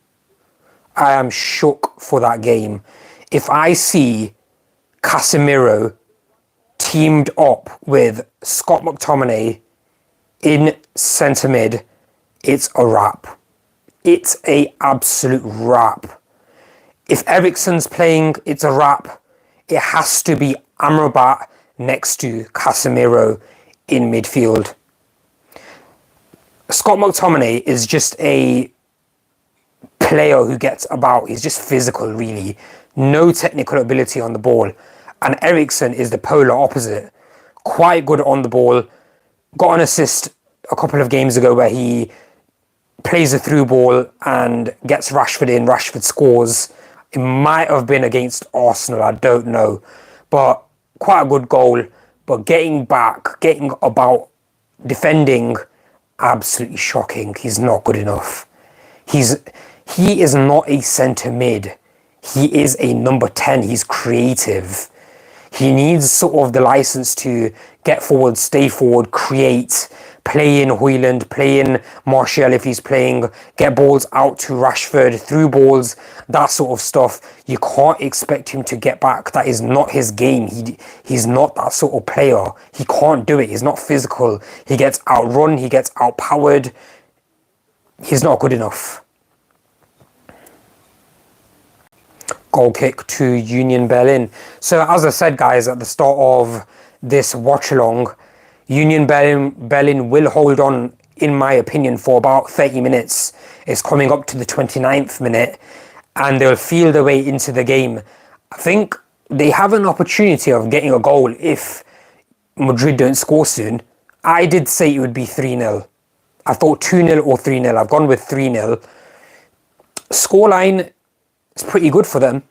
I am shook for that game. If I see Casemiro teamed up with Scott McTominay in centre mid, it's a wrap. It's a absolute wrap. If Eriksen's playing, it's a wrap. It has to be Amrabat next to Casemiro in midfield. Scott McTominay is just a player who gets about. He's just physical, really. No technical ability on the ball. And Eriksen is the polar opposite. Quite good on the ball. Got an assist a couple of games ago where he plays a through ball and gets Rashford in. Rashford scores. It might have been against Arsenal, I don't know. But quite a good goal. But getting back, getting about, defending, absolutely shocking. He's not good enough. He is not a centre mid. He is a number 10. He's creative. He needs sort of the license to get forward, stay forward, create, play in Højlund, play in Martial if he's playing, get balls out to Rashford, through balls, that sort of stuff. You can't expect him to get back. That is not his game. He's not that sort of player. He can't do it. He's not physical. He gets outrun. He gets outpowered. He's not good enough. Goal kick to Union Berlin. So as I said, guys, at the start of this watch along, Union Berlin will hold on, in my opinion, for about 30 minutes. It's coming up to the 29th minute and they'll feel their way into the game. I think they have an opportunity of getting a goal if Madrid don't score soon. I did say it would be 3-0. I thought 2-0 or 3-0. I've gone with 3-0. Scoreline, it's pretty good for them.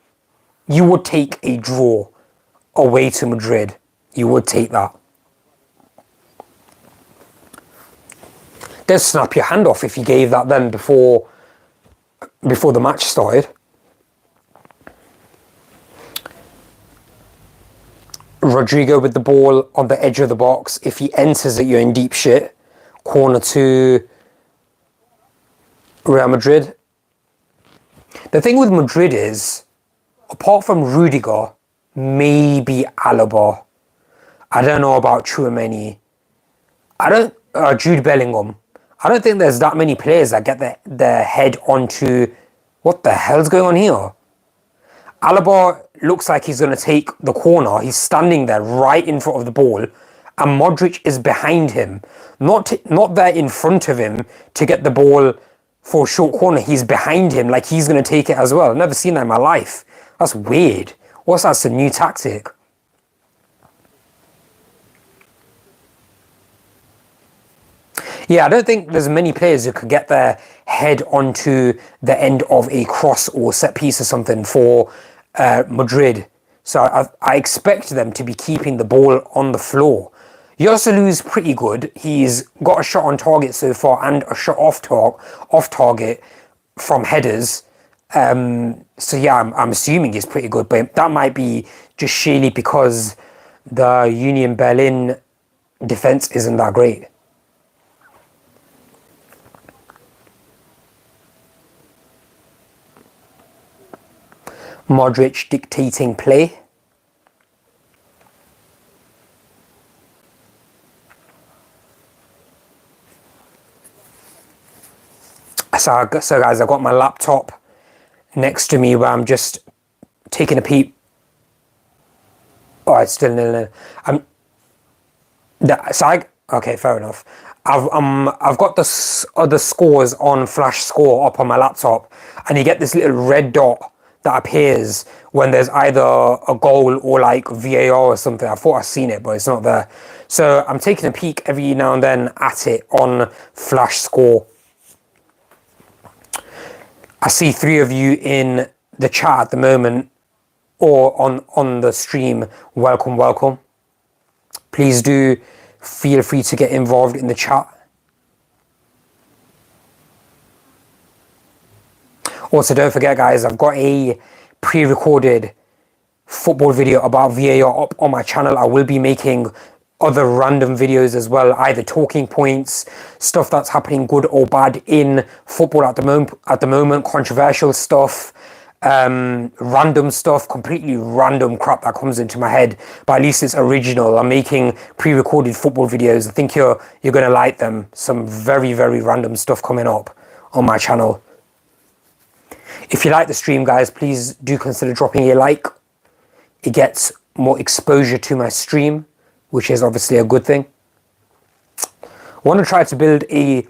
You would take a draw away to Madrid. You would take that. They'd snap your hand off if you gave that them before the match started. Rodrigo with the ball on the edge of the box. If he enters it, you're in deep shit. Corner to Real Madrid. The thing with Madrid is, apart from Rudiger, maybe Alaba, I don't know about Tchouaméni, Jude Bellingham, I don't think there's that many players that get their head onto, what the hell's going on here? Alaba looks like he's going to take the corner. He's standing there right in front of the ball and Modric is behind him. Not there in front of him to get the ball for a short corner. He's behind him like he's going to take it as well. I've never seen that in my life. That's weird. What's that? It's a new tactic. Yeah, I don't think there's many players who could get their head onto the end of a cross or set piece or something for Madrid. So I expect them to be keeping the ball on the floor. Yossolu's pretty good. He's got a shot on target so far and a shot off target from headers. So yeah, I'm assuming he's pretty good, but that might be just sheerly because the Union Berlin defense isn't that great. Modric dictating play. So guys, I've got my laptop next to me where I'm just taking a peep. Oh, it's still 0-0. Okay, fair enough. I've got the other scores on Flash Score up on my laptop, and you get this little red dot that appears when there's either a goal or like VAR or something. I thought I'd seen it, but it's not there. So I'm taking a peek every now and then at it on Flash Score. I see 3 of you in the chat at the moment or on the stream. Welcome, welcome. Please do feel free to get involved in the chat. Also, don't forget, guys, I've got a pre-recorded football video about VAR up on my channel. I will be making other random videos as well, either talking points, stuff that's happening good or bad in football at the moment, controversial stuff, random stuff, completely random crap that comes into my head, but at least it's original. I'm making pre-recorded football videos. I think you're gonna like them. Some very, very random stuff coming up on my channel. If you like the stream, guys, please do consider dropping a like. It gets more exposure to my stream, which is obviously a good thing. I want to try to build a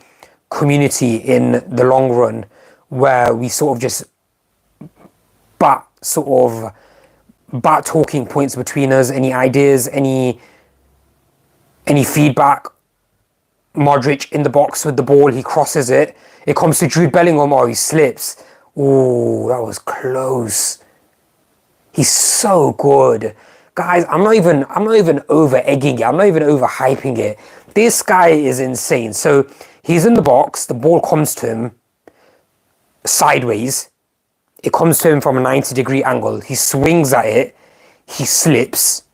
community in the long run where we sort of just bat talking points between us, any ideas, any feedback. Modric in the box with the ball, he crosses it. It comes to Jude Bellingham, oh, he slips. Oh, that was close. He's so good. Guys, I'm not even over egging it. I'm not even over hyping it. This guy is insane. So he's in the box, the ball comes to him sideways. It comes to him from a 90-degree angle. He swings at it. He slips.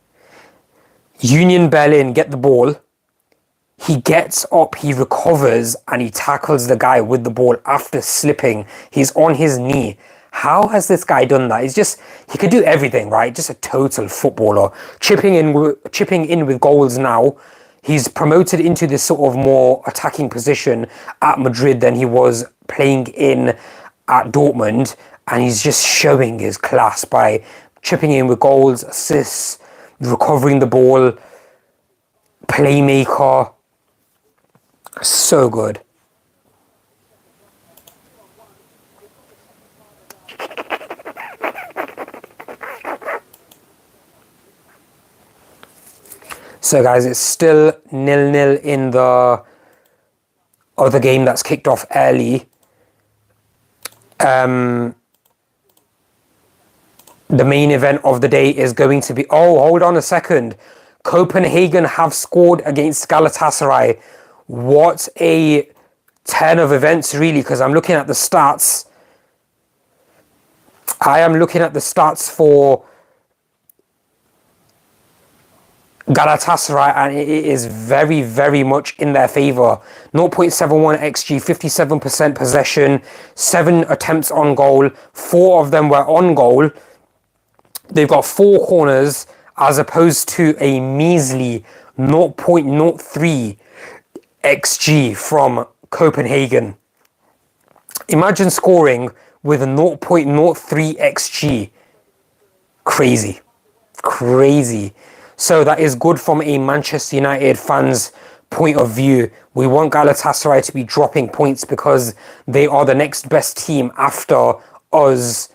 Union Berlin get the ball. He gets up, he recovers, and he tackles the guy with the ball after slipping. He's on his knee. How has this guy done that? He could do everything, right? Just a total footballer. Chipping in with goals now. He's promoted into this sort of more attacking position at Madrid than he was playing in at Dortmund. And he's just showing his class by chipping in with goals, assists, recovering the ball, playmaker. So good. So guys, it's still 0-0 in the other game that's kicked off early. The main event of the day is going to be... Oh, hold on a second. Copenhagen have scored against Galatasaray. What a turn of events, really, because I'm looking at the stats. I am looking at the stats for Galatasaray, and it is very, very much in their favour. 0.71 XG, 57% possession, 7 attempts on goal, 4 of them were on goal. They've got 4 corners as opposed to a measly 0.03 XG from Copenhagen. Imagine scoring with a 0.03 XG. Crazy. Crazy. So that is good from a Manchester United fan's point of view. We want Galatasaray to be dropping points because they are the next best team after us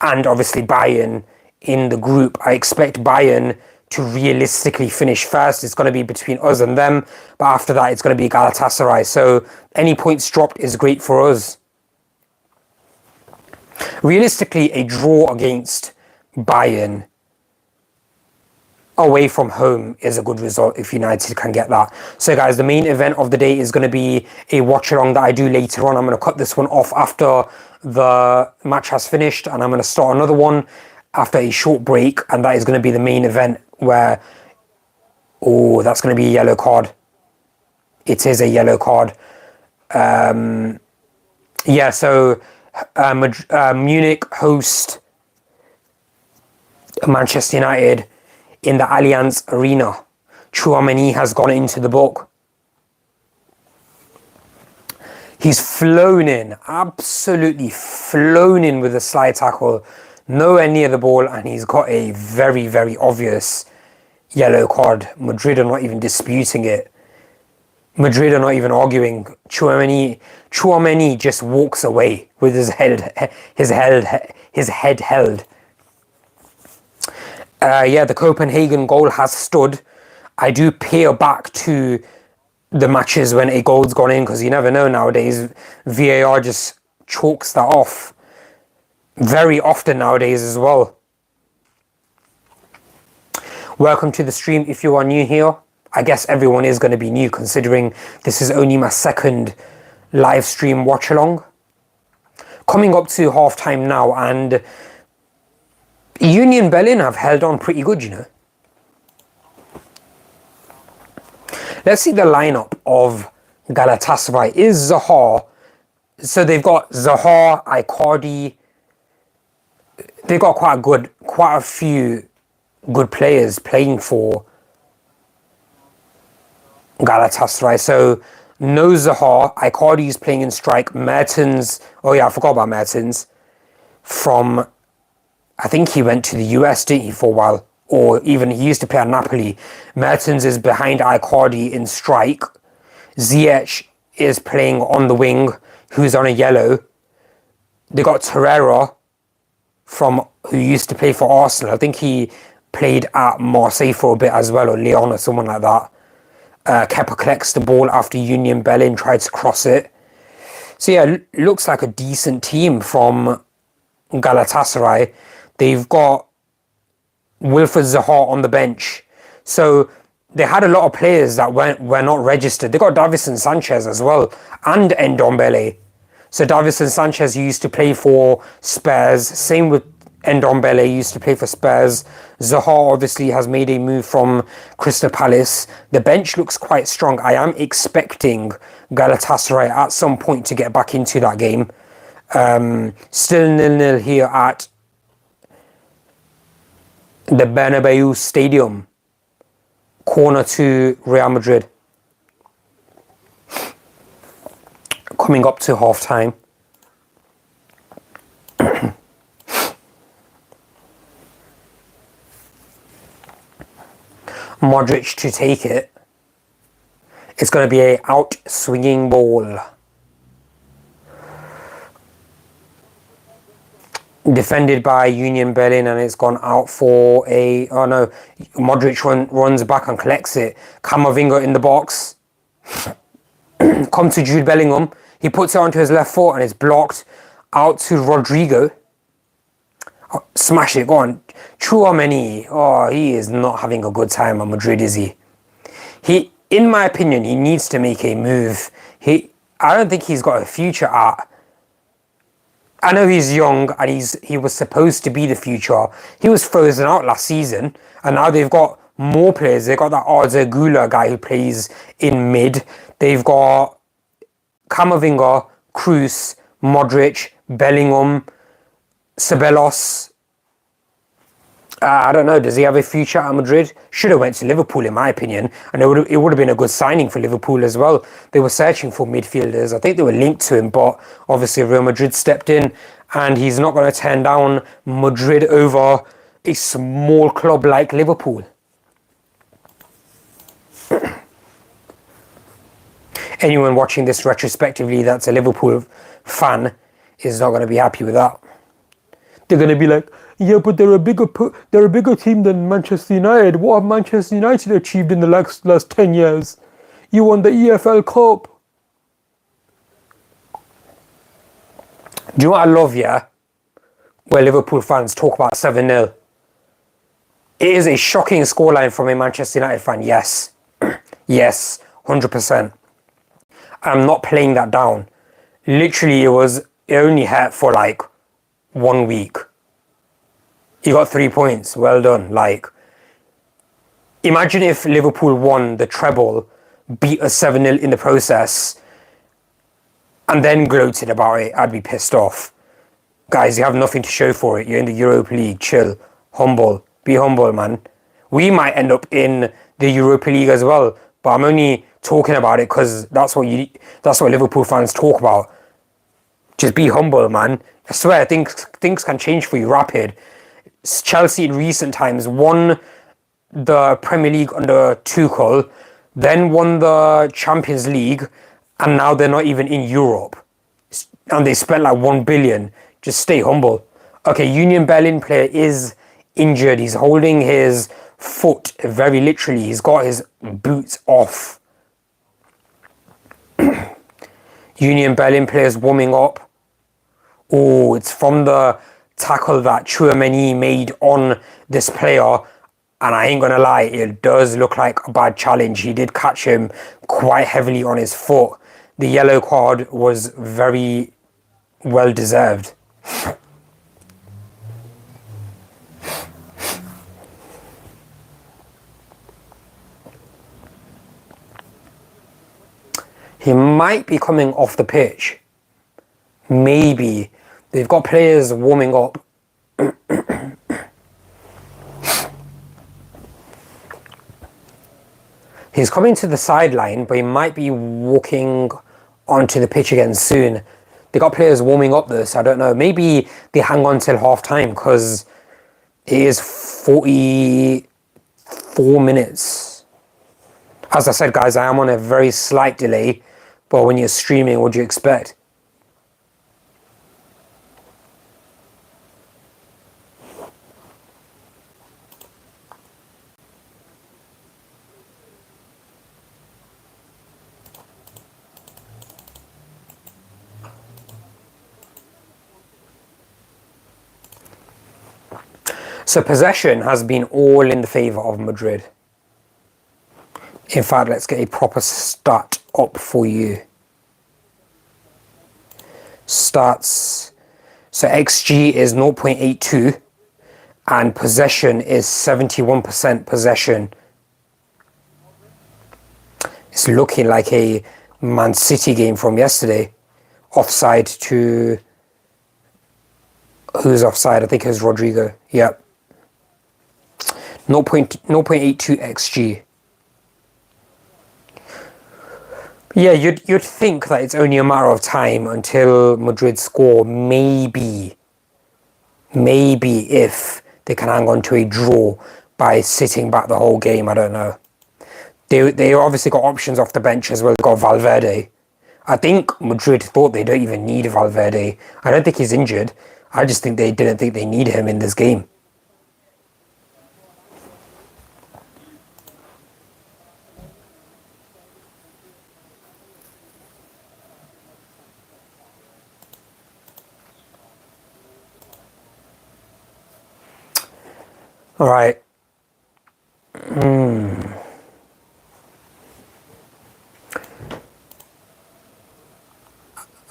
and obviously Bayern in the group. I expect Bayern to realistically finish first. It's going to be between us and them, but after that it's going to be Galatasaray. So any points dropped is great for us. Realistically, a draw against Bayern away from home is a good result if United can get that. So guys, the main event of the day is going to be a watch along that I do later on. I'm going to cut this one off after the match has finished, and I'm going to start another one after a short break, and that is going to be the main event where... Oh, that's going to be a yellow card. It is a yellow card. Yeah, so Munich host Manchester United in the Allianz Arena. Tchouaméni has gone into the book. He's flown in, absolutely flown in with a slide tackle, nowhere near the ball, and he's got a very, very obvious yellow card. Madrid are not even disputing it. Madrid are not even arguing. Tchouaméni just walks away with his head held. Yeah, the Copenhagen goal has stood. I do peer back to the matches when a goal's gone in, because you never know nowadays. VAR just chalks that off very often nowadays as well. Welcome to the stream if you are new here. I guess everyone is going to be new considering this is only my second live stream watch along. Coming up to half time now, and Union Berlin have held on pretty good, you know. Let's see the lineup of Galatasaray. Is Zaha... So they've got Zaha, Icardi. They've got quite a few good players playing for Galatasaray. So no Zaha, Icardi is playing in strike. Mertens, oh yeah, I forgot about Mertens. From, I think he went to the US, didn't he, for a while? Or even he used to play at Napoli. Mertens is behind Icardi in strike. Ziyech is playing on the wing, who's on a yellow. They got Torreira, who used to play for Arsenal. I think he played at Marseille for a bit as well, or Lyon or someone like that. Kepa collects the ball after Union Berlin tried to cross it. So yeah, looks like a decent team from Galatasaray. They've got Wilfried Zaha on the bench. So they had a lot of players that were not registered. They got Davinson Sanchez as well, and Ndombele. So Davinson Sanchez used to play for Spurs. Same with Ndombele, used to play for Spurs. Zaha obviously has made a move from Crystal Palace. The bench looks quite strong. I am expecting Galatasaray at some point to get back into that game. Still 0-0 here at the Bernabeu Stadium. Corner to Real Madrid. Coming up to half time. Modric to take it. It's going to be a out swinging ball. Defended by Union Berlin, and it's gone out for a... Oh no, Modric runs back and collects it. Camavinga in the box. Come to Jude Bellingham. He puts it onto his left foot and it's blocked. Out to Rodrigo. Oh, smash it, go on. Chouameni. Oh, he is not having a good time at Madrid, is he? In my opinion, he needs to make a move. I don't think he's got a future at... I know he's young and he was supposed to be the future. He was frozen out last season, and now they've got more players. They've got that Arda Güler guy who plays in mid. They've got Camavinga, Kroos, Modric, Bellingham, Ceballos. I don't know. Does he have a future at Madrid? Should have went to Liverpool, in my opinion, and it would have been a good signing for Liverpool as well. They were searching for midfielders. I think they were linked to him, but obviously Real Madrid stepped in, and he's not going to turn down Madrid over a small club like Liverpool. Anyone watching this retrospectively that's a Liverpool fan is not going to be happy with that. They're going to be like, yeah, but they're a bigger team than Manchester United. What have Manchester United achieved in the last 10 years? You won the EFL Cup. Do you know what I love, yeah? Where Liverpool fans talk about 7-0. It is a shocking scoreline from a Manchester United fan, yes. Yes, 100%. I'm not playing that down. Literally, it only hurt for like 1 week. You got 3 points. Well done. Like, imagine if Liverpool won the treble, beat us 7-0 in the process, and then gloated about it. I'd be pissed off. Guys, you have nothing to show for it. You're in the Europa League. Chill. Humble. Be humble, man. We might end up in the Europa League as well, but I'm only talking about it because that's what Liverpool fans talk about. Just be humble, man. I swear, things can change for you rapid. Chelsea in recent times won the Premier League under Tuchel, then won the Champions League, and now they're not even in Europe. And they spent like 1 billion. Just stay humble. Okay, Union Berlin player is injured. He's holding his foot very literally. He's got his boots off. Union Berlin players warming up. Oh, it's from the tackle that Chouameni made on this player, and I ain't gonna lie, it does look like a bad challenge. He did catch him quite heavily on his foot. The yellow card was very well deserved. He might be coming off the pitch. Maybe. They've got players warming up. He's coming to the sideline, but he might be walking onto the pitch again soon. They got players warming up though, so I don't know. Maybe they hang on till half time because it is 44 minutes. As I said, guys, I am on a very slight delay, but when you're streaming, what do you expect? So possession has been all in the favour of Madrid. In fact, let's get a proper stat up for you. Stats. So XG is 0.82 and possession is 71% possession. It's looking like a Man City game from yesterday. Offside to... Who's offside? I think it was Rodrigo. Yep. 0.82 XG. Yeah, you'd think that it's only a matter of time until Madrid score. Maybe if they can hang on to a draw by sitting back the whole game. I don't know. They obviously got options off the bench as well. They've got Valverde. I think Madrid thought they don't even need Valverde. I don't think he's injured. I just think they didn't think they need him in this game. All right.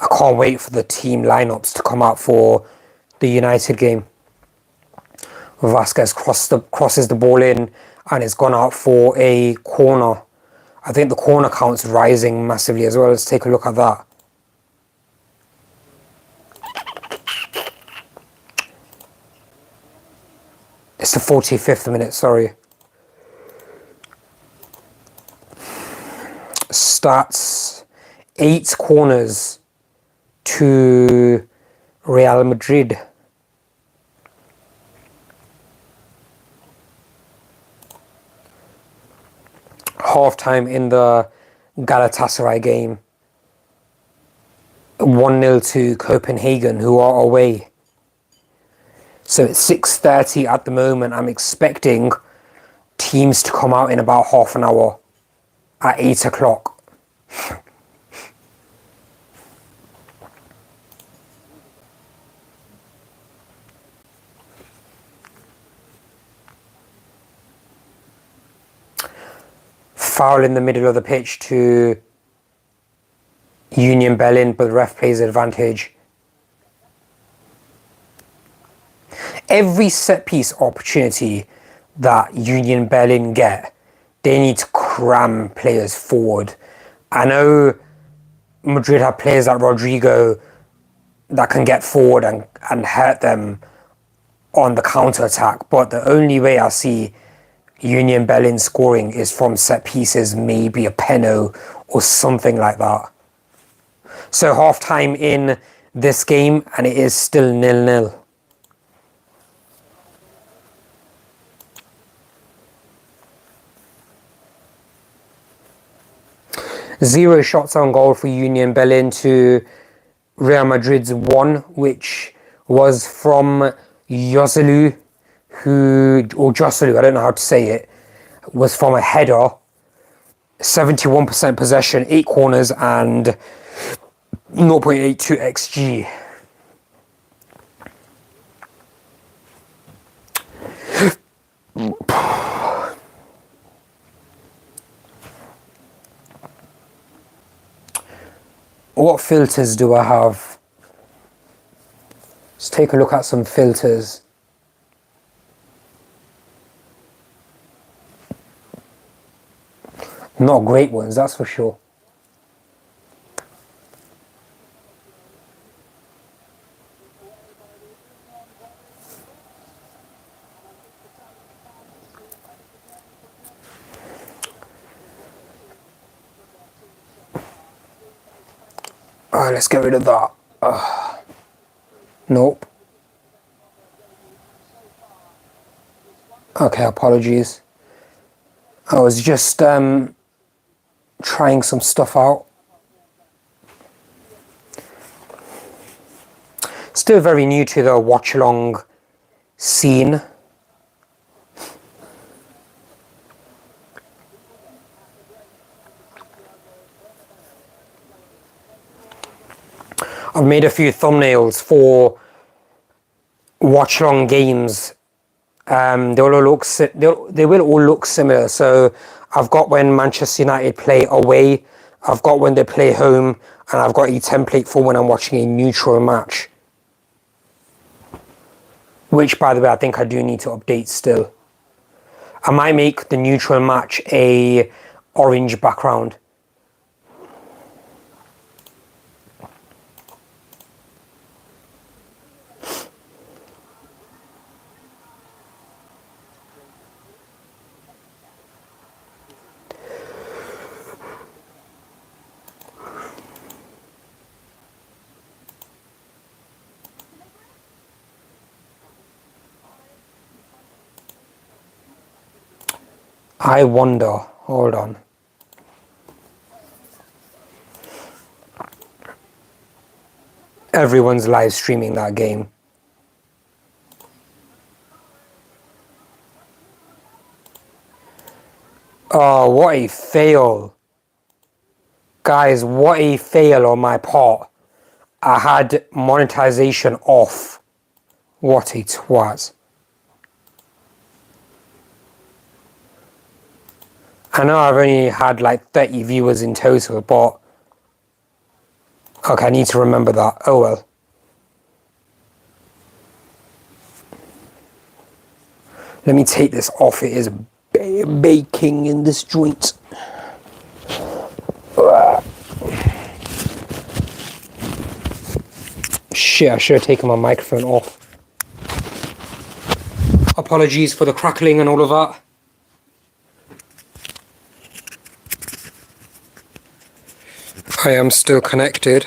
I can't wait for the team lineups to come out for the United game. Vasquez crosses the ball in and it's gone out for a corner. I think the corner count's rising massively as well. Let's take a look at that. It's the 45th minute, sorry. Stats 8 corners to Real Madrid. Half-time in the Galatasaray game. 1-0 to Copenhagen, who are away. So it's 6:30 at the moment. I'm expecting teams to come out in about half an hour at 8 o'clock. Foul in the middle of the pitch to Union Berlin, but the ref plays advantage. Every set-piece opportunity that Union Berlin get, they need to cram players forward. I know Madrid have players like Rodrigo that can get forward and hurt them on the counter-attack, but the only way I see Union Berlin scoring is from set pieces, maybe a penno or something like that. So half-time in this game and it is still 0-0. Zero shots on goal for Union Berlin to Real Madrid's 1, which was from Joselu, I don't know how to say it, was from a header. 71% possession, 8 corners and 0.82 XG. What filters do I have? Let's take a look at some filters. Not great ones, that's for sure. Let's get rid of that. Nope. Okay, apologies. I was just trying some stuff out. Still very new to the watch along scene. I've made a few thumbnails for watch along games. They will all look similar. So I've got when Manchester United play away, I've got when they play home, and I've got a template for when I'm watching a neutral match. Which, by the way, I think I do need to update still. I might make the neutral match a orange background. I wonder, hold on. Everyone's live streaming that game. Oh, what a fail. Guys, what a fail on my part. I had monetization off. What a twat. I know I've only had like 30 viewers in total, but okay, I need to remember that. Oh well. Let me take this off. It is baking in this joint. Shit, I should have taken my microphone off. Apologies for the crackling and all of that. I am still connected.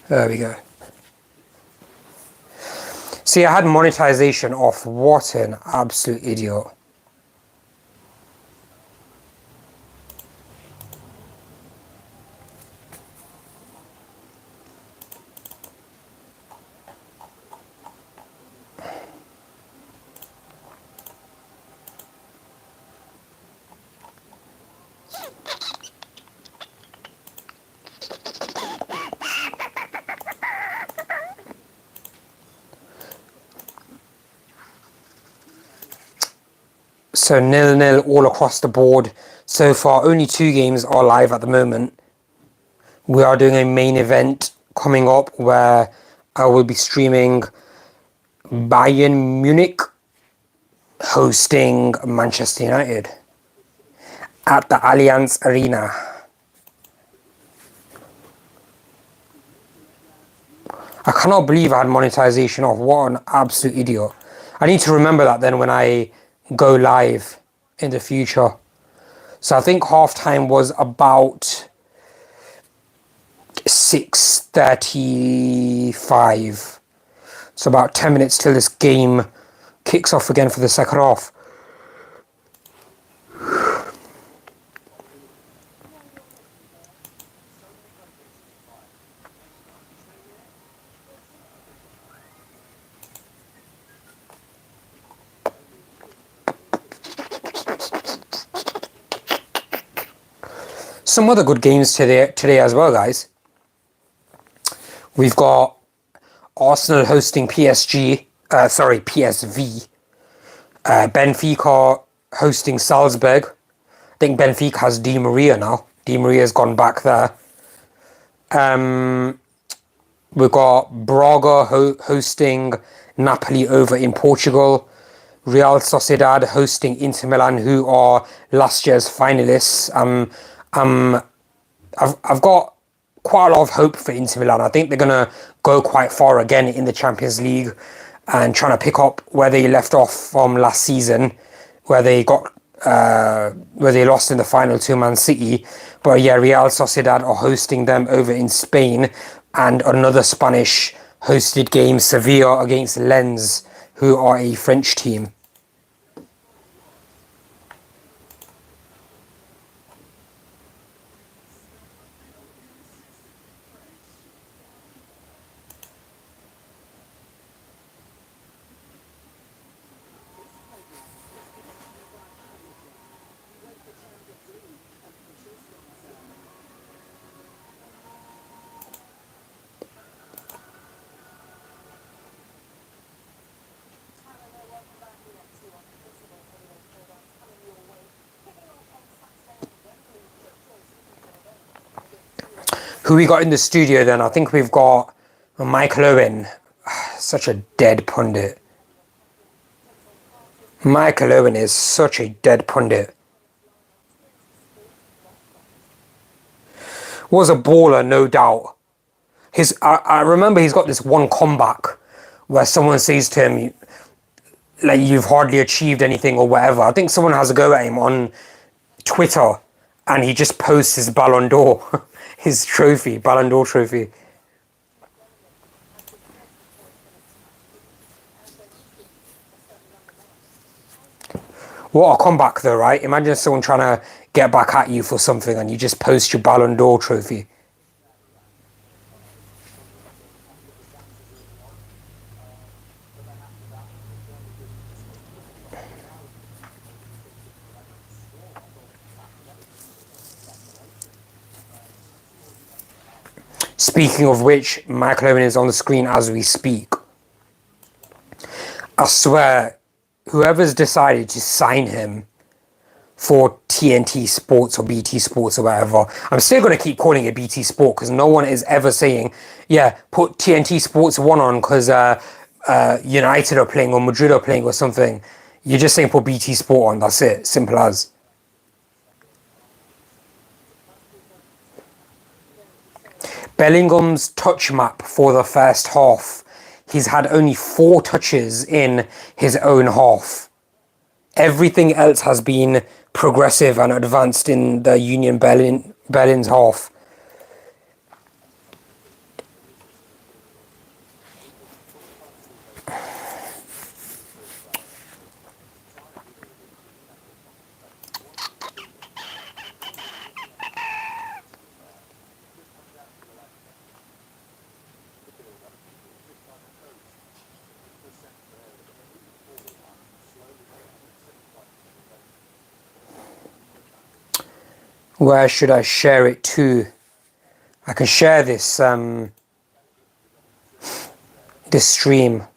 There we go. See, I had monetization off. What an absolute idiot. So 0-0 all across the board. So far, only 2 games are live at the moment. We are doing a main event coming up where I will be streaming Bayern Munich hosting Manchester United at the Allianz Arena. I cannot believe I had monetization off. What an absolute idiot. I need to remember that then when I go live in the future. So I think halftime was about 6:35. So about 10 minutes till this game kicks off again for the second half. Some other good games today as well, guys. We've got Arsenal hosting PSV. Benfica hosting Salzburg. I think Benfica has Di Maria now. Di Maria's gone back there. We've got Braga hosting Napoli over in Portugal. Real Sociedad hosting Inter Milan, who are last year's finalists. I've got quite a lot of hope for Inter Milan. I think they're going to go quite far again in the Champions League and trying to pick up where they left off from last season, where they got where they lost in the final to Man City. But yeah, Real Sociedad are hosting them over in Spain, and another Spanish hosted game, Sevilla against Lens, who are a French team. Who we got in the studio then? I think we've got Michael Owen, such a dead pundit. Michael Owen is such a dead pundit. Was a baller, no doubt. I remember he's got this one comeback where someone says to him, like, you've hardly achieved anything or whatever. I think someone has a go at him on Twitter, and he just posts his Ballon d'Or, his trophy, Ballon d'Or trophy. What a comeback though, right? Imagine someone trying to get back at you for something and you just post your Ballon d'Or trophy. Speaking of which, Michael Owen is on the screen as we speak. I swear, whoever's decided to sign him for TNT Sports or BT Sports or whatever, I'm still going to keep calling it BT Sport because no one is ever saying, yeah, put TNT Sports 1 on because United are playing or Madrid are playing or something. You're just saying put BT Sport on, that's it, simple as. Bellingham's touch map for the first half. He's had only 4 touches in his own half. Everything else has been progressive and advanced in the Union Berlin's half. Where should I share it to? I can share this this stream.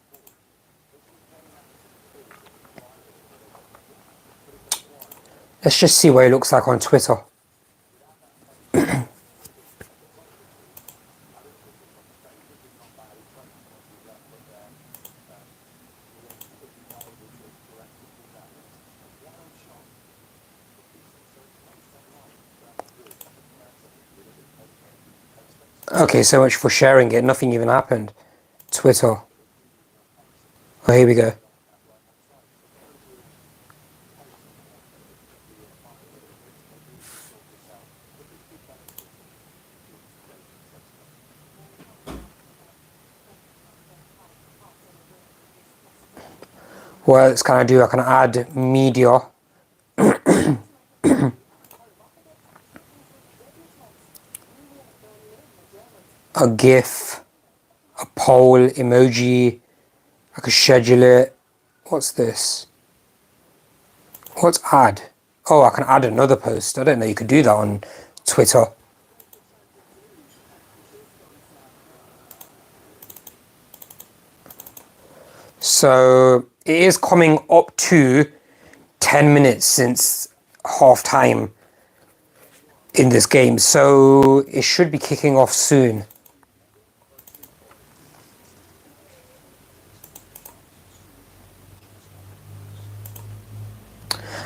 Let's just see what it looks like on Twitter. Okay, so much for sharing it. Nothing even happened. Twitter. Oh, here we go. What else can I do? I can add media. A GIF. A poll emoji. I could schedule it. What's this? What's add? Oh, I can add another post. I didn't know you could do that on Twitter. So it is coming up to 10 minutes since half time in this game. So it should be kicking off soon.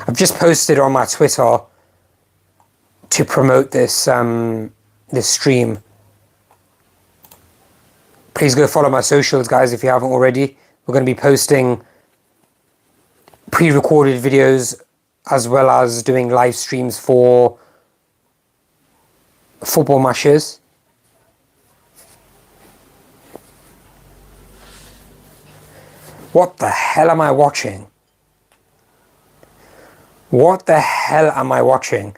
I've just posted on my Twitter to promote this this stream. Please go follow my socials, guys, if you haven't already. We're going to be posting pre-recorded videos as well as doing live streams for football matches. What the hell am I watching? What the hell am I watching?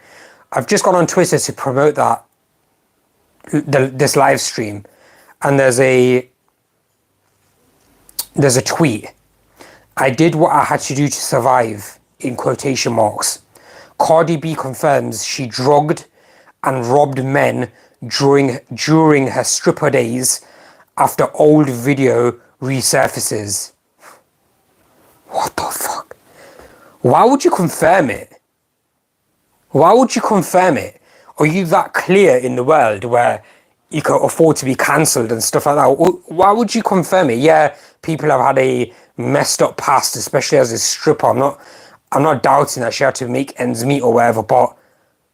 I've just gone on Twitter to promote this live stream, and there's a tweet. I did what I had to do to survive, in quotation marks. Cardi B confirms she drugged and robbed men during her stripper days after old video resurfaces. What the fuck? Why would you confirm it? Why would you confirm it? Are you that clear in the world where you can afford to be cancelled and stuff like that? Why would you confirm it? Yeah, people have had a messed up past, especially as a stripper. I'm not doubting that she had to make ends meet or whatever, but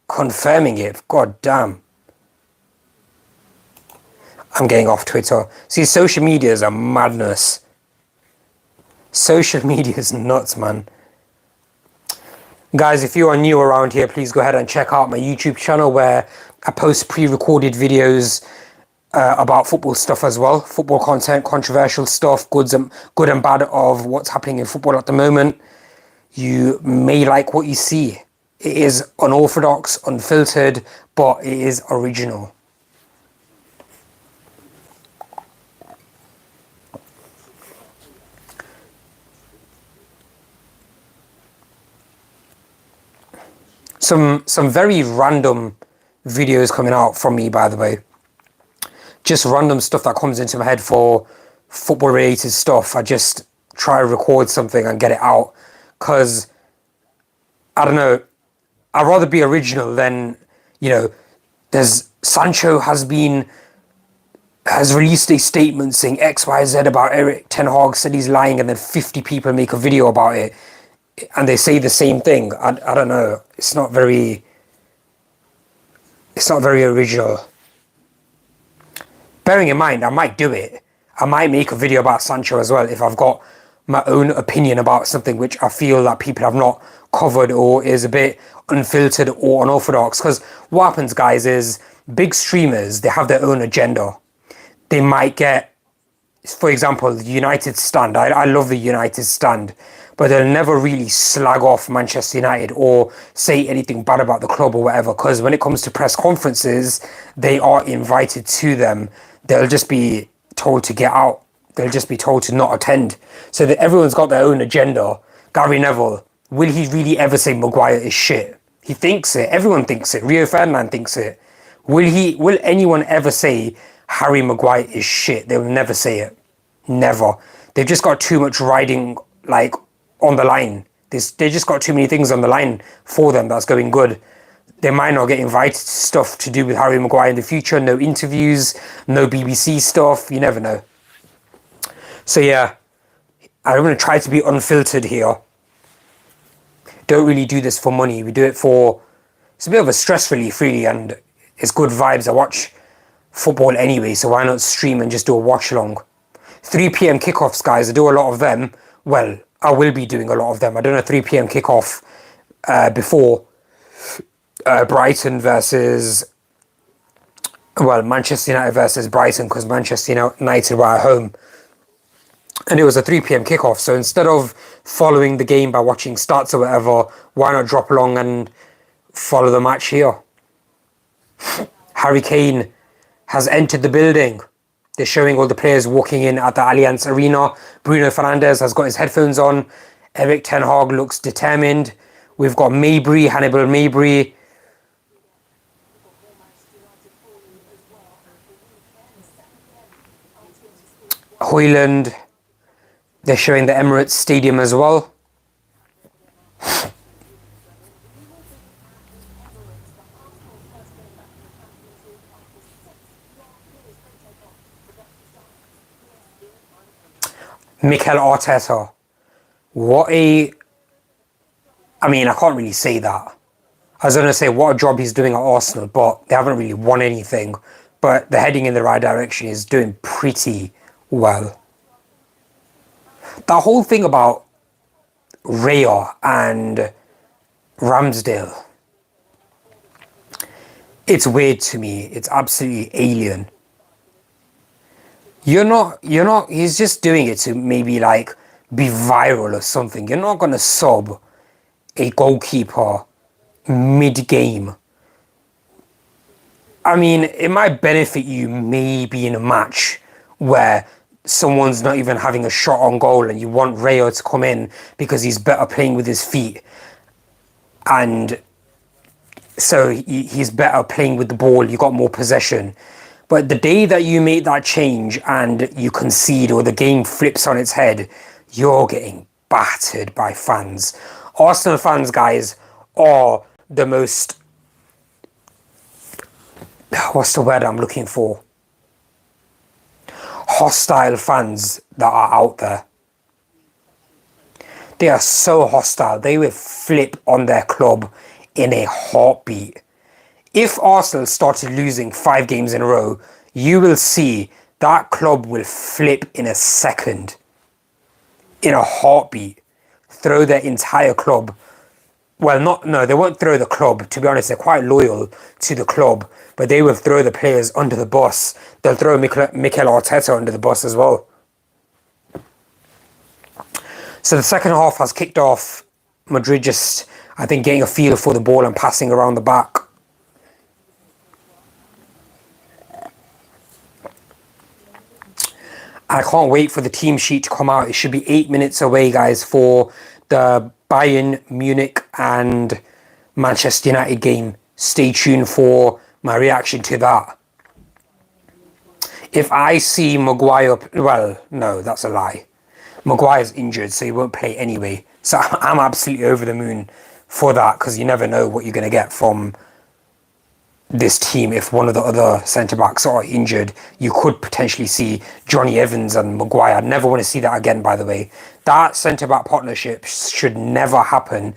confirming it, god damn. I'm getting off Twitter. See, social media is a madness. Social media is nuts, man. Guys, if you are new around here, please go ahead and check out my YouTube channel where I post pre-recorded videos about football stuff as well. Football content, controversial stuff, good and bad of what's happening in football at the moment. You may like what you see. It is unorthodox, unfiltered, but it is original. Some very random videos coming out from me, by the way. Just random stuff that comes into my head for football related stuff. I just try to record something and get it out, because I don't know, I'd rather be original than, you know, there's Sancho has released a statement saying XYZ about Erik Ten Hag, said he's lying, and then 50 people make a video about it and they say the same thing. I don't know. It's not very original. Bearing in mind, I might do it. I might make a video about Sancho as well if I've got my own opinion about something which I feel that people have not covered or is a bit unfiltered or unorthodox. Because what happens, guys, is big streamers, they have their own agenda. They might get, for example, the United stand. I love the United stand, but they'll never really slag off Manchester United or say anything bad about the club or whatever, because when it comes to press conferences, they are invited to them. They'll just be told to get out. They'll just be told to not attend. So that everyone's got their own agenda. Gary Neville, will he really ever say Maguire is shit? He thinks it. Everyone thinks it. Rio Ferdinand thinks it. Will anyone ever say Harry Maguire is shit? They will never say it. Never. They've just got too much riding, like, on the line. They just got too many things on the line for them that's going good. They might not get invited to stuff to do with Harry Maguire in the future. No interviews, no BBC stuff. You never know. So yeah, I'm going to try to be unfiltered here. Don't really do this for money. We do it for... It's a bit of a stress relief, really, and it's good vibes. I watch football anyway, so why not stream and just do a watch along? 3 p.m. kickoffs, guys. I do a lot of them. Well, I will be doing a lot of them. I done a 3 p.m. kickoff before Brighton versus... Well, Manchester United versus Brighton, because Manchester United were at home. And it was a 3 p.m. kickoff. So instead of following the game by watching stats or whatever, why not drop along and follow the match here? Harry Kane has entered the building. They're showing all the players walking in at the Allianz Arena. Bruno Fernandes has got his headphones on. Erik Ten Hag looks determined. We've got Hannibal Mabry. Højlund. They're showing the Emirates Stadium as well. Mikel Arteta. I mean, I can't really say that. I was going to say what a job he's doing at Arsenal, but they haven't really won anything. But they're heading in the right direction. He's doing pretty well. That whole thing about Raya and Ramsdale. It's weird to me. It's absolutely alien. He's just doing it to maybe like be viral or something. You're not gonna sub a goalkeeper mid-game. I mean, it might benefit you maybe in a match where someone's not even having a shot on goal and you want Rayo to come in because he's better playing with his feet. And so he's better playing with the ball, you got more possession. But the day that you make that change and you concede or the game flips on its head, you're getting battered by fans. Arsenal fans, guys, are the most, what's the word I'm looking for? Hostile fans that are out there. They are so hostile. They will flip on their club in a heartbeat. If Arsenal started losing 5 games in a row, you will see that club will flip in a second. In a heartbeat. Throw their entire club. Well, no, they won't throw the club. To be honest, they're quite loyal to the club. But they will throw the players under the bus. They'll throw Mikel Arteta under the bus as well. So the second half has kicked off. Madrid just, I think, getting a feel for the ball and passing around the back. I can't wait for the team sheet to come out. It should be 8 minutes away, guys, for the Bayern Munich and Manchester United game. Stay tuned for my reaction to that. If I see Maguire, well, no, that's a lie. Maguire's injured, so he won't play anyway. So I'm absolutely over the moon for that, because you never know what you're going to get from this team. If one of the other centre-backs are injured, you could potentially see Johnny Evans and Maguire. I never want to see that again, by the way. That centre-back partnership should never happen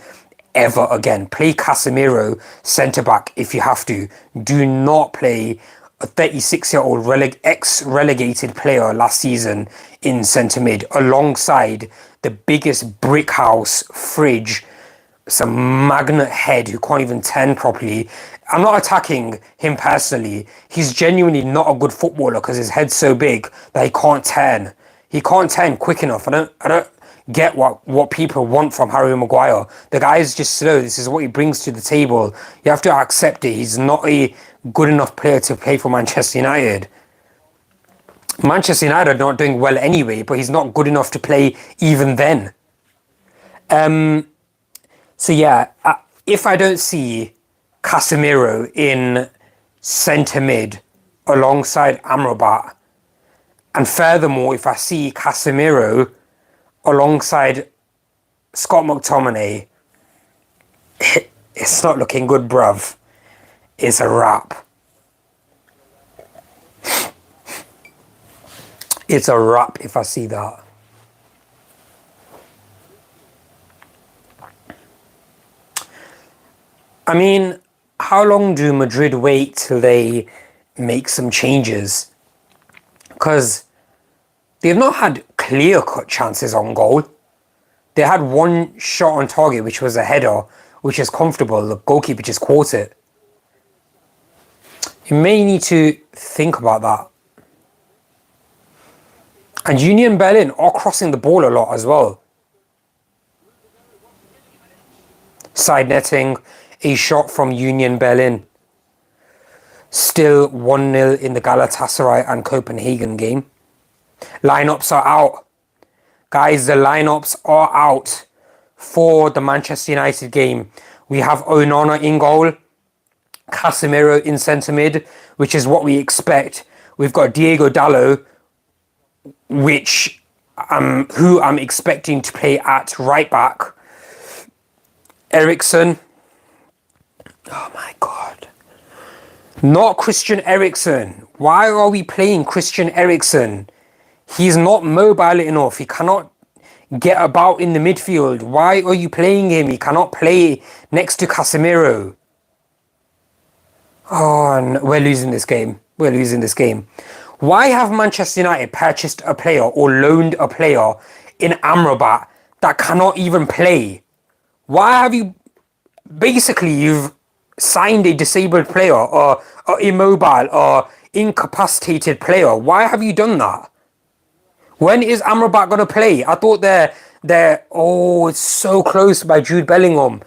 ever again. Play Casemiro centre-back if you have to. Do not play a 36-year-old ex-relegated player last season in centre-mid alongside the biggest brick house fridge, some magnet head who can't even turn properly. I'm not attacking him personally. He's genuinely not a good footballer because his head's so big that he can't turn. He can't turn quick enough. I don't get what people want from Harry Maguire. The guy is just slow. This is what he brings to the table. You have to accept it. He's not a good enough player to play for Manchester United. Manchester United are not doing well anyway, but he's not good enough to play even then. So yeah, if I don't see Casemiro in centre mid alongside Amrabat, and furthermore, if I see Casemiro alongside Scott McTominay, it's not looking good, bruv. It's a wrap. It's a wrap if I see that. I mean, how long do Madrid wait till they make some changes? Because they've not had clear-cut chances on goal. They had one shot on target, which was a header, which is comfortable. The goalkeeper just caught it. You may need to think about that. And Union Berlin are crossing the ball a lot as well. Side netting, a shot from Union Berlin. Still 1-0 in the Galatasaray and Copenhagen game. Lineups are out. Guys, the lineups are out for the Manchester United game. We have Onana in goal. Casemiro in centre mid, which is what we expect. We've got Diego Dallo, who I'm expecting to play at right back. Eriksen. Oh my God. Not Christian Eriksen. Why are we playing Christian Eriksen? He's not mobile enough. He cannot get about in the midfield. Why are you playing him? He cannot play next to Casemiro. Oh, no, we're losing this game. We're losing this game. Why have Manchester United purchased a player or loaned a player in Amrabat that cannot even play? Why have you basically you've signed a disabled player or immobile or incapacitated player. Why have you done that? When is Amrabat gonna play? I thought they're oh, it's so close by Jude Bellingham.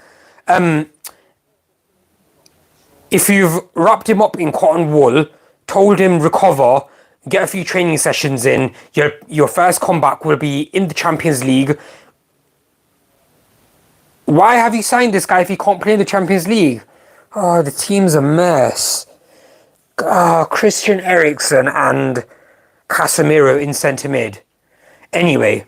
If you've wrapped him up in cotton wool, told him recover, get a few training sessions in, your first comeback will be in the Champions League. Why have you signed this guy if he can't play in the Champions League? Oh, the team's a mess. Christian Eriksen and Casemiro in centre mid. Anyway,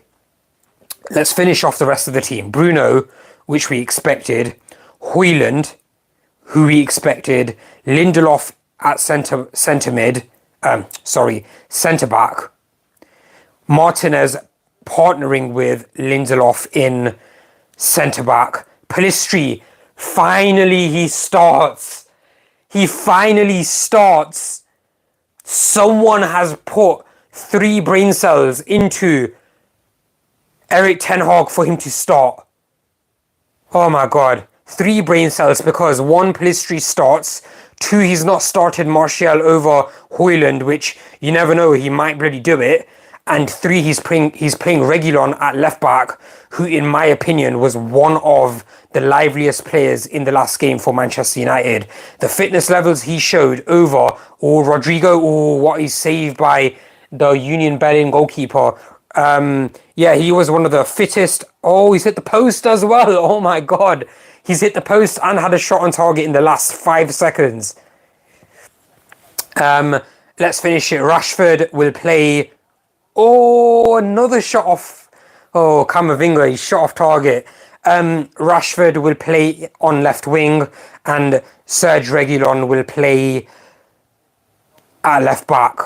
let's finish off the rest of the team. Bruno, which we expected. Højlund, who we expected. Lindelof at centre mid. Centre back. Martinez partnering with Lindelof in centre back. Pellistri, finally he starts. He finally starts. Someone has put 3 brain cells into Erik Ten Hag for him to start. Oh my god. 3 brain cells because 1, Pellistri starts. 2, he's not started Martial over Højlund, which you never know, he might bloody do it. And 3, he's playing Reguilon at left back, who in my opinion was one of the liveliest players in the last game for Manchester United. The fitness levels he showed over Rodrigo, what he's saved by the Union Berlin goalkeeper. Yeah, he was one of the fittest. Oh, he's hit the post as well. Oh my god. He's hit the post and had a shot on target in the last 5 seconds. Let's finish it. Rashford will play. Oh, another shot off. Oh, Camavinga, he shot off target. Rashford will play on left wing and Serge Reguilon will play at left back.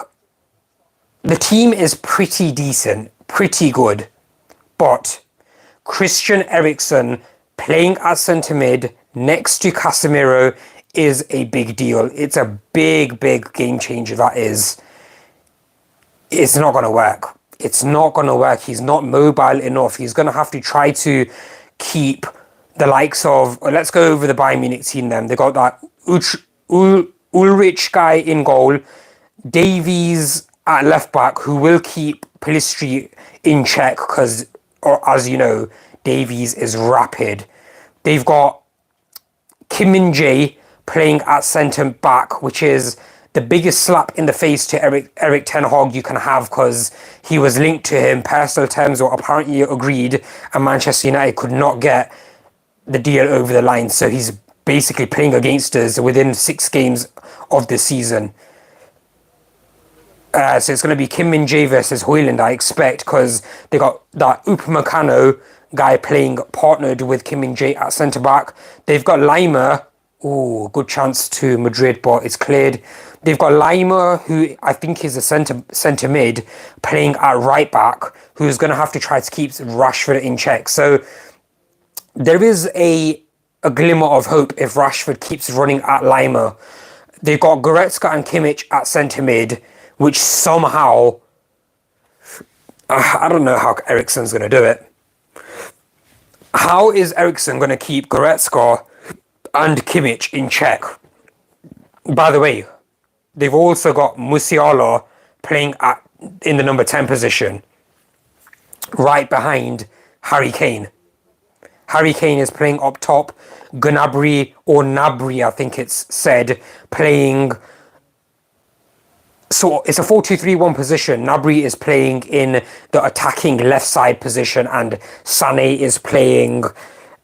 The team is pretty decent, pretty good. But Christian Eriksen playing at centre mid next to Casemiro is a big deal. It's a big, big game changer, that is. It's not going to work. It's not going to work. He's not mobile enough. He's going to have to try to keep the likes of... Let's go over the Bayern Munich team then. They got that Ulrich guy in goal. Davies at left back, who will keep Pellistri in check because, as you know, Davies is rapid. They've got Kim Min-jae playing at centre back, which is the biggest slap in the face to Erik Ten Hag you can have because he was linked to him. Personal terms were apparently agreed and Manchester United could not get the deal over the line. So he's basically playing against us within 6 games of the season. So it's going to be Kim Min-jae versus Højlund, I expect, because they got that Upamecano guy playing partnered with Kim Min-jae at centre-back. They've got Lima. Oh, good chance to Madrid, but it's cleared. They've got Lima, who I think is a centre mid, playing at right back, who's going to have to try to keep Rashford in check. So there is a glimmer of hope if Rashford keeps running at Lima. They've got Goretzka and Kimmich at centre mid, which somehow, I don't know how Eriksen's going to do it. How is Eriksen going to keep Goretzka and Kimmich in check? By the way, they've also got Musiala playing in the number 10 position, right behind Harry Kane. Harry Kane is playing up top. Gnabry, or Nabry, I think it's said, playing... So it's a 4-2-3-1 position. Nabry is playing in the attacking left side position and Sané is playing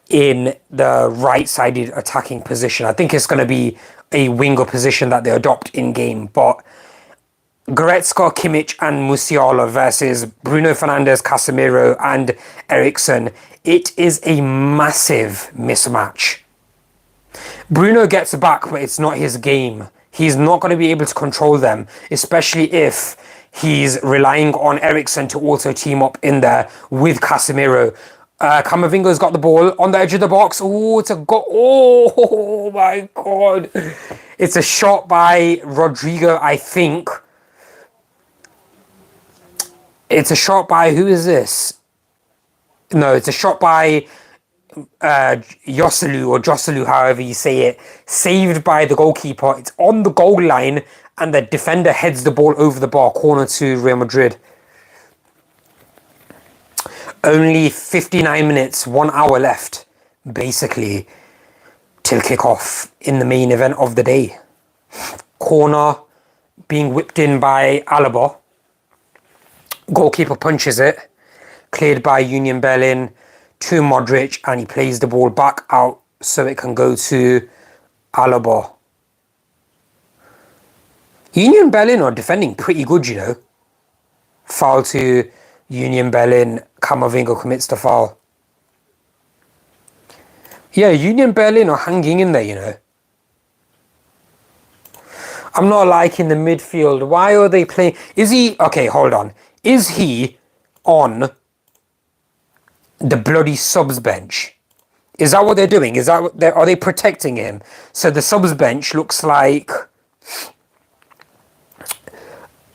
in the right-sided attacking position. I think it's going to be a winger position that they adopt in-game. But Goretzka, Kimmich and Musiala versus Bruno Fernandes, Casemiro and Eriksen. It is a massive mismatch. Bruno gets back, but it's not his game. He's not going to be able to control them, especially if he's relying on Eriksen to also team up in there with Casemiro. Camavinga's got the ball on the edge of the box. Oh, it's a goal. Oh my God. It's a shot by Rodrigo, I think. It's a shot by, who is this? No, it's a shot by Joselu, however you say it, saved by the goalkeeper. It's on the goal line, and the defender heads the ball over the bar, corner to Real Madrid. Only 59 minutes, 1 hour left, basically, till kickoff in the main event of the day. Corner being whipped in by Alaba. Goalkeeper punches it, cleared by Union Berlin to Modric, and he plays the ball back out so it can go to Alaba. Union Berlin are defending pretty good, you know. Foul to Union Berlin. Camavinga commits the foul. Yeah, Union Berlin are hanging in there, you know. I'm not liking the midfield. Why are they playing? Is he... Okay, hold on. Is he on the bloody subs bench? Is that what they're doing? Is that what are they protecting him? So the subs bench looks like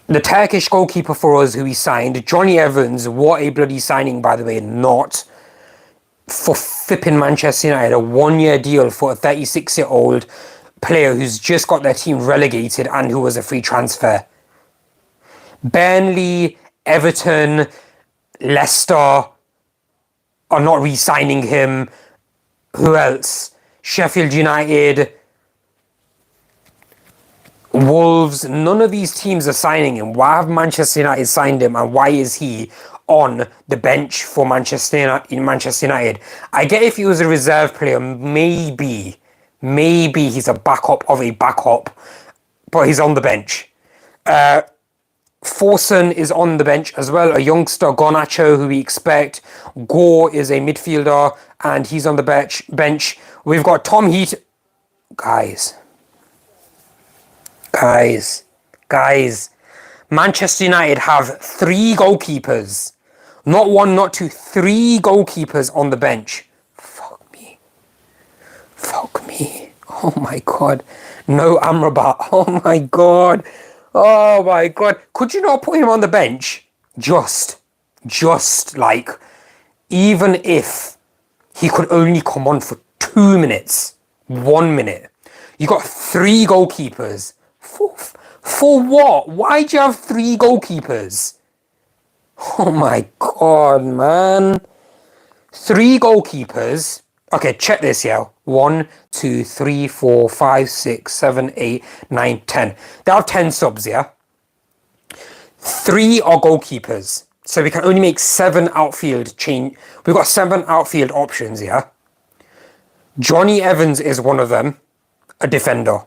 the Turkish goalkeeper for us who he signed, Johnny Evans. What a bloody signing, by the way. Not for flipping Manchester United, a 1-year deal for a 36-year-old player who's just got their team relegated and who was a free transfer. Burnley, Everton, Leicester are not re-signing him. Who else? Sheffield United, Wolves. None of these teams are signing him. Why have Manchester United signed him, and why is he on the bench for Manchester United? I get if he was a reserve player, maybe he's a backup of a backup, but he's on the bench. Forson is on the bench as well, a youngster, Garnacho, who we expect. Gore is a midfielder, and he's on the bench. We've got Tom Heat. Guys. Manchester United have 3 goalkeepers. Not 1, not 2, 3 goalkeepers on the bench. Fuck me. Oh my god. No Amrabat. Oh my god. Could you not put him on the bench? Just like, even if he could only come on for 2 minutes, 1 minute. You got 3 goalkeepers. For what? Why do you have 3 goalkeepers? Oh my god, man. 3 goalkeepers. Okay, check this, yeah. 1, 2, 3, 4, 5, 6, 7, 8, 9, 10. They have 10 subs, yeah? 3 are goalkeepers. So we can only make 7 outfield change. We've got 7 outfield options, yeah? Johnny Evans is one of them, a defender.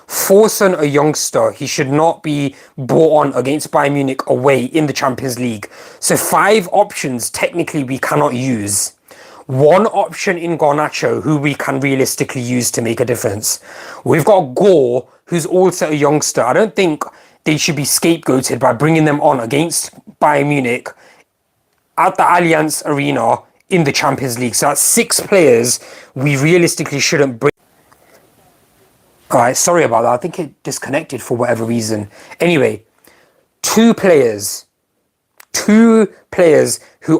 Forson, a youngster. He should not be brought on against Bayern Munich away in the Champions League. So 5 options technically we cannot use. 1 option in Garnacho, who we can realistically use to make a difference. We've got Gore, who's also a youngster. I don't think they should be scapegoated by bringing them on against Bayern Munich at the Allianz Arena in the Champions League. So that's 6 players we realistically shouldn't bring. Alright, sorry about that. I think it disconnected for whatever reason. Anyway, 2 players who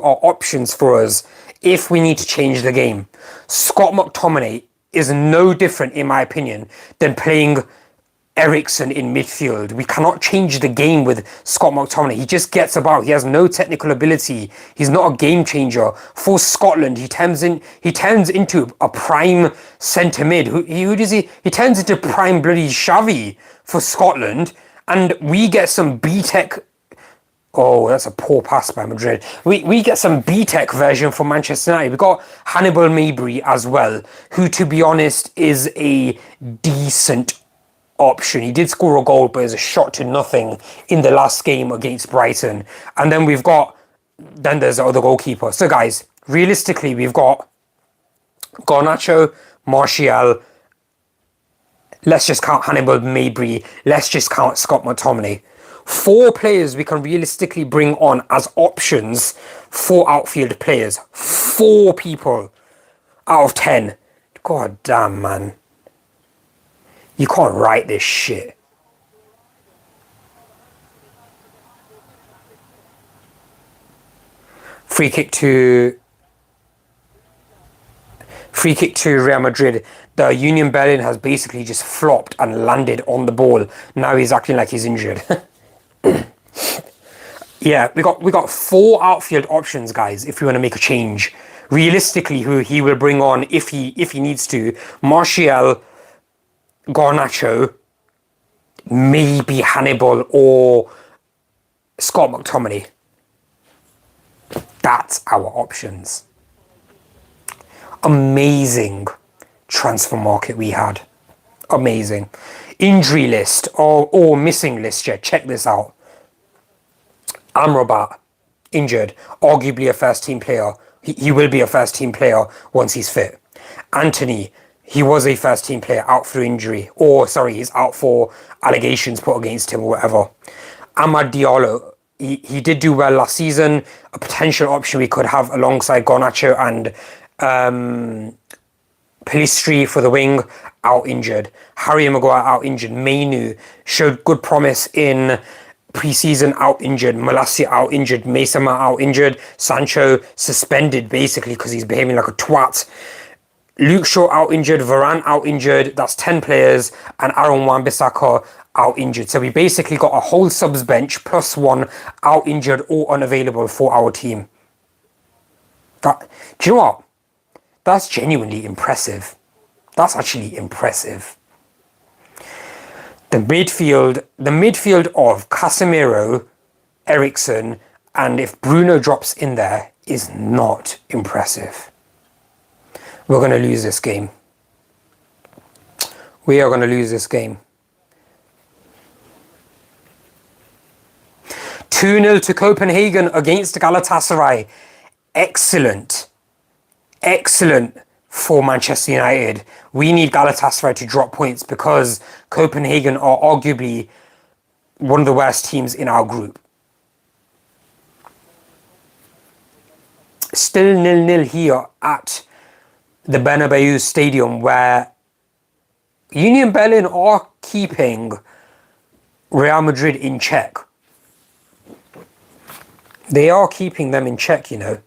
are options for us if we need to change the game. Scott McTominay is no different, in my opinion, than playing Eriksen in midfield. We cannot change the game with Scott McTominay. He just gets about. He has no technical ability. He's not a game changer. For Scotland, he turns into a prime centre mid. Who does he? He turns into prime bloody Xavi for Scotland, and we get some B-Tech. Oh, that's a poor pass by Madrid. We get some B-Tech version for Manchester United. We've got Hannibal Mabry as well, who, to be honest, is a decent option. He did score a goal, but it was a shot to nothing in the last game against Brighton. And then there's the other goalkeeper. So guys, realistically, we've got Garnacho, Martial. Let's just count Hannibal Mabry. Let's just count Scott McTominay. 4 players we can realistically bring on as options for outfield players. 4 people out of 10. God damn, man. You can't write this shit. Free kick to Free kick to Real Madrid. The Union Berlin has basically just flopped and landed on the ball. Now he's acting like he's injured. Yeah, we got 4 outfield options, guys, if we want to make a change. Realistically, who he will bring on if he needs to. Martial, Garnacho, maybe Hannibal or Scott McTominay. That's our options. Amazing transfer market we had. Amazing. Injury list or missing list, yeah, check this out. Amrabat, injured, arguably a first team player. He will be a first team player once he's fit. Anthony, he was a first team player out through injury, or sorry, he's out for allegations put against him or whatever. Amad Diallo, he did do well last season. A potential option we could have alongside Garnacho and Pelistri for the wing, out injured. Harry Maguire out injured. Mainu showed good promise in pre-season, out injured. Malacia out injured. Mesama out injured. Sancho suspended basically because he's behaving like a twat. Luke Shaw out injured. Varane out injured. That's 10 players. And Aaron Wan-Bissaka out injured. So we basically got a whole subs bench plus 1 out injured or unavailable for our team. Do you know what? That's genuinely impressive. That's actually impressive. The midfield of Casemiro, Eriksen, and if Bruno drops in there is not impressive. We're going to lose this game. We are going to lose this game. 2-0 to Copenhagen against Galatasaray. Excellent. Excellent for Manchester United. We need Galatasaray to drop points because Copenhagen are arguably one of the worst teams in our group. Still 0-0 here at the Bernabeu Stadium, where Union Berlin are keeping Real Madrid in check. They are keeping them in check, you know.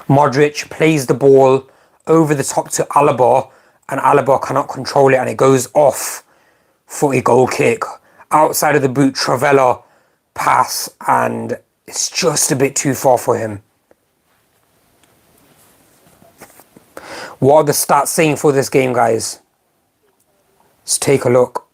Modric plays the ball over the top to Alaba, and Alaba cannot control it, and it goes off for a goal kick. Outside of the boot, Travella pass, and it's just a bit too far for him. What are the stats saying for this game, guys? Let's take a look.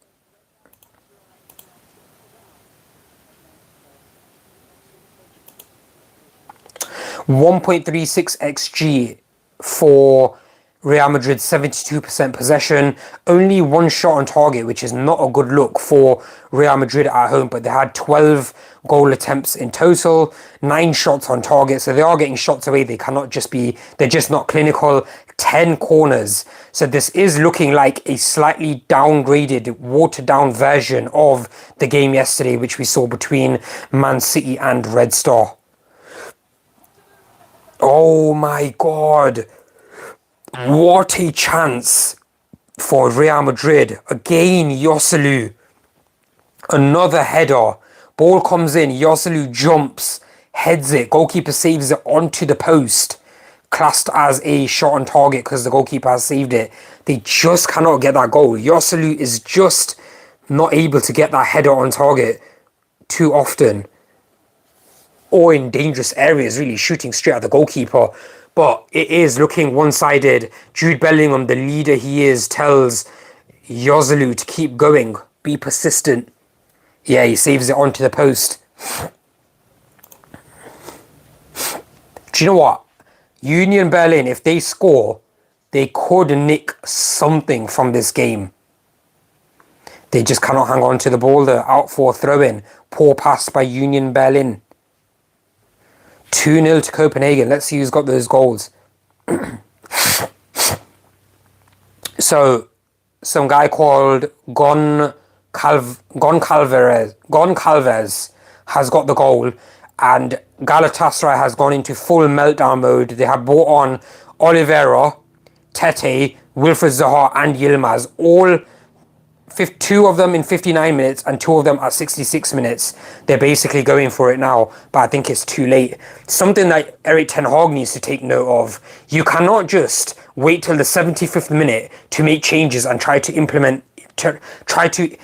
.36 XG for Real Madrid, 72% possession. Only 1 shot on target, which is not a good look for Real Madrid at home, but they had 12 goal attempts in total, 9 shots on target, so they are getting shots away. They cannot just be, they're just not clinical. 10 corners. So this is looking like a slightly downgraded, watered down version of the game yesterday, which we saw between Man City and Red Star. Oh my God. What a chance for Real Madrid. Again, Joselu. Another header. Ball comes in. Joselu jumps, heads it. Goalkeeper saves it onto the post. Classed as a shot on target because the goalkeeper has saved it. They just cannot get that goal. Joselu is just not able to get that header on target too often. Or in dangerous areas, really shooting straight at the goalkeeper. But it is looking one-sided. Jude Bellingham, the leader he is, tells Joselu to keep going. Be persistent. Yeah, he saves it onto the post. Do you know what? Union Berlin, if they score, they could nick something from this game. They just cannot hang on to the ball. They're out for a throw-in. Poor pass by Union Berlin. 2-0 to Copenhagen. Let's see who's got those goals. So, some guy called Gon Calvez has got the goal, and Galatasaray has gone into full meltdown mode. They have brought on Oliveira, Tete, Wilfred Zaha and Yilmaz, all two of them in 59 minutes and two of them at 66 minutes. They're basically going for it now, but I think it's too late. Something that Erik ten Hag needs to take note of. You cannot just wait till the 75th minute to make changes and try to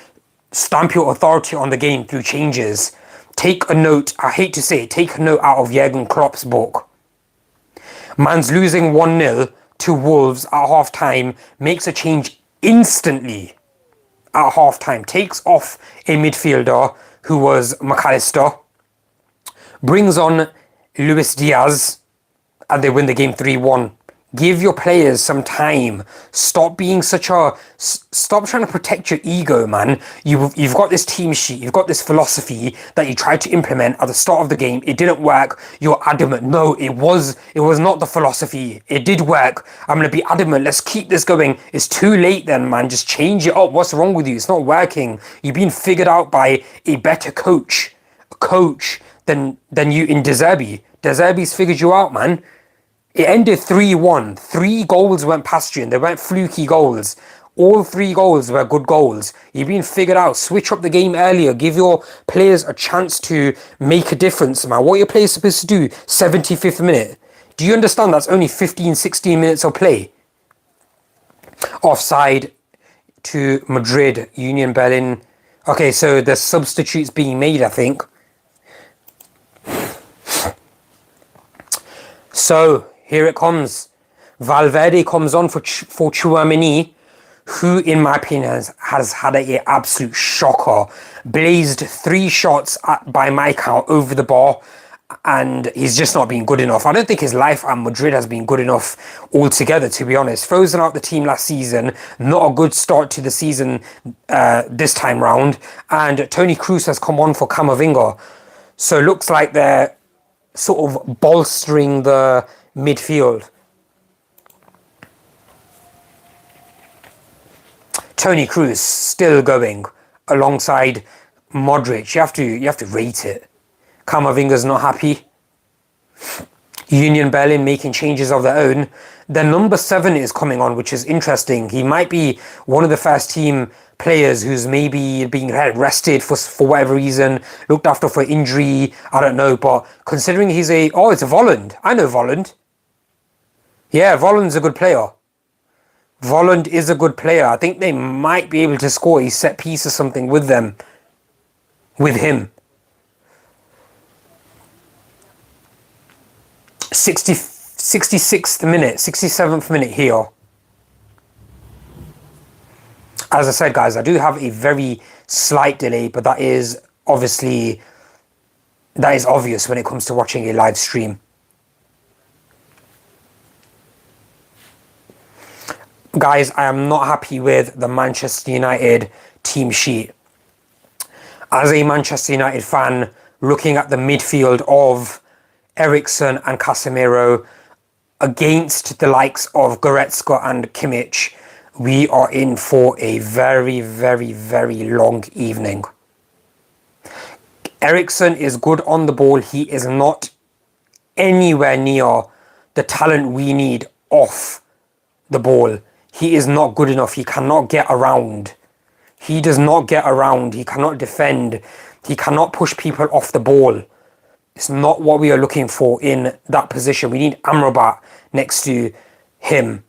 stamp your authority on the game through changes. Take a note, I hate to say it, take a note out of Jurgen Klopp's book. Man's losing 1-0 to Wolves at half-time, makes a change instantly at half-time, takes off a midfielder who was McAllister, brings on Luis Diaz, and they win the game 3-1. Give your players some time. Stop trying to protect your ego, man. You've got this team sheet, you've got this philosophy that you tried to implement at the start of the game. It didn't work. You're adamant. No, it was not the philosophy. It did work. I'm gonna be adamant. Let's keep this going. It's too late then, man. Just change it up. What's wrong with you? It's not working. You've been figured out by a better coach than you in De Zerbi. De Zerbi's figured you out, man. It ended 3-1. 3 goals went past you and they weren't fluky goals. All 3 goals were good goals. You've been figured out. Switch up the game earlier. Give your players a chance to make a difference, man. What are your players supposed to do? 75th minute. Do you understand that's only 15, 16 minutes of play? Offside to Madrid, Union Berlin. Okay, so the substitutes being made, I think. So, here it comes. Valverde comes on for Tchouaméni, who, in my opinion, has had an absolute shocker. Blazed 3 shots by my count over the bar, and he's just not been good enough. I don't think his life at Madrid has been good enough altogether, to be honest. Frozen out the team last season, not a good start to the season this time round, and Toni Kroos has come on for Camavinga. So it looks like they're sort of bolstering the midfield. Toni Kroos still going alongside Modric. You have to rate it. Camavinga's not happy. Union Berlin making changes of their own. Then number 7 is coming on, which is interesting. He might be one of the first team players who's maybe being rested for whatever reason, looked after for injury, I don't know, but considering he's it's a Volland. I know Volland. Yeah, Volland's a good player. Volland is a good player. I think they might be able to score a set piece or something with him. 66th minute, 67th minute here. As I said, guys, I do have a very slight delay, but that is obvious when it comes to watching a live stream. Guys, I am not happy with the Manchester United team sheet. As a Manchester United fan, looking at the midfield of Eriksen and Casemiro against the likes of Goretzka and Kimmich, we are in for a very, very, very long evening. Eriksen is good on the ball. He is not anywhere near the talent we need off the ball. He is not good enough. He cannot get around. He does not get around. He cannot defend. He cannot push people off the ball. It's not what we are looking for in that position. We need Amrabat next to him.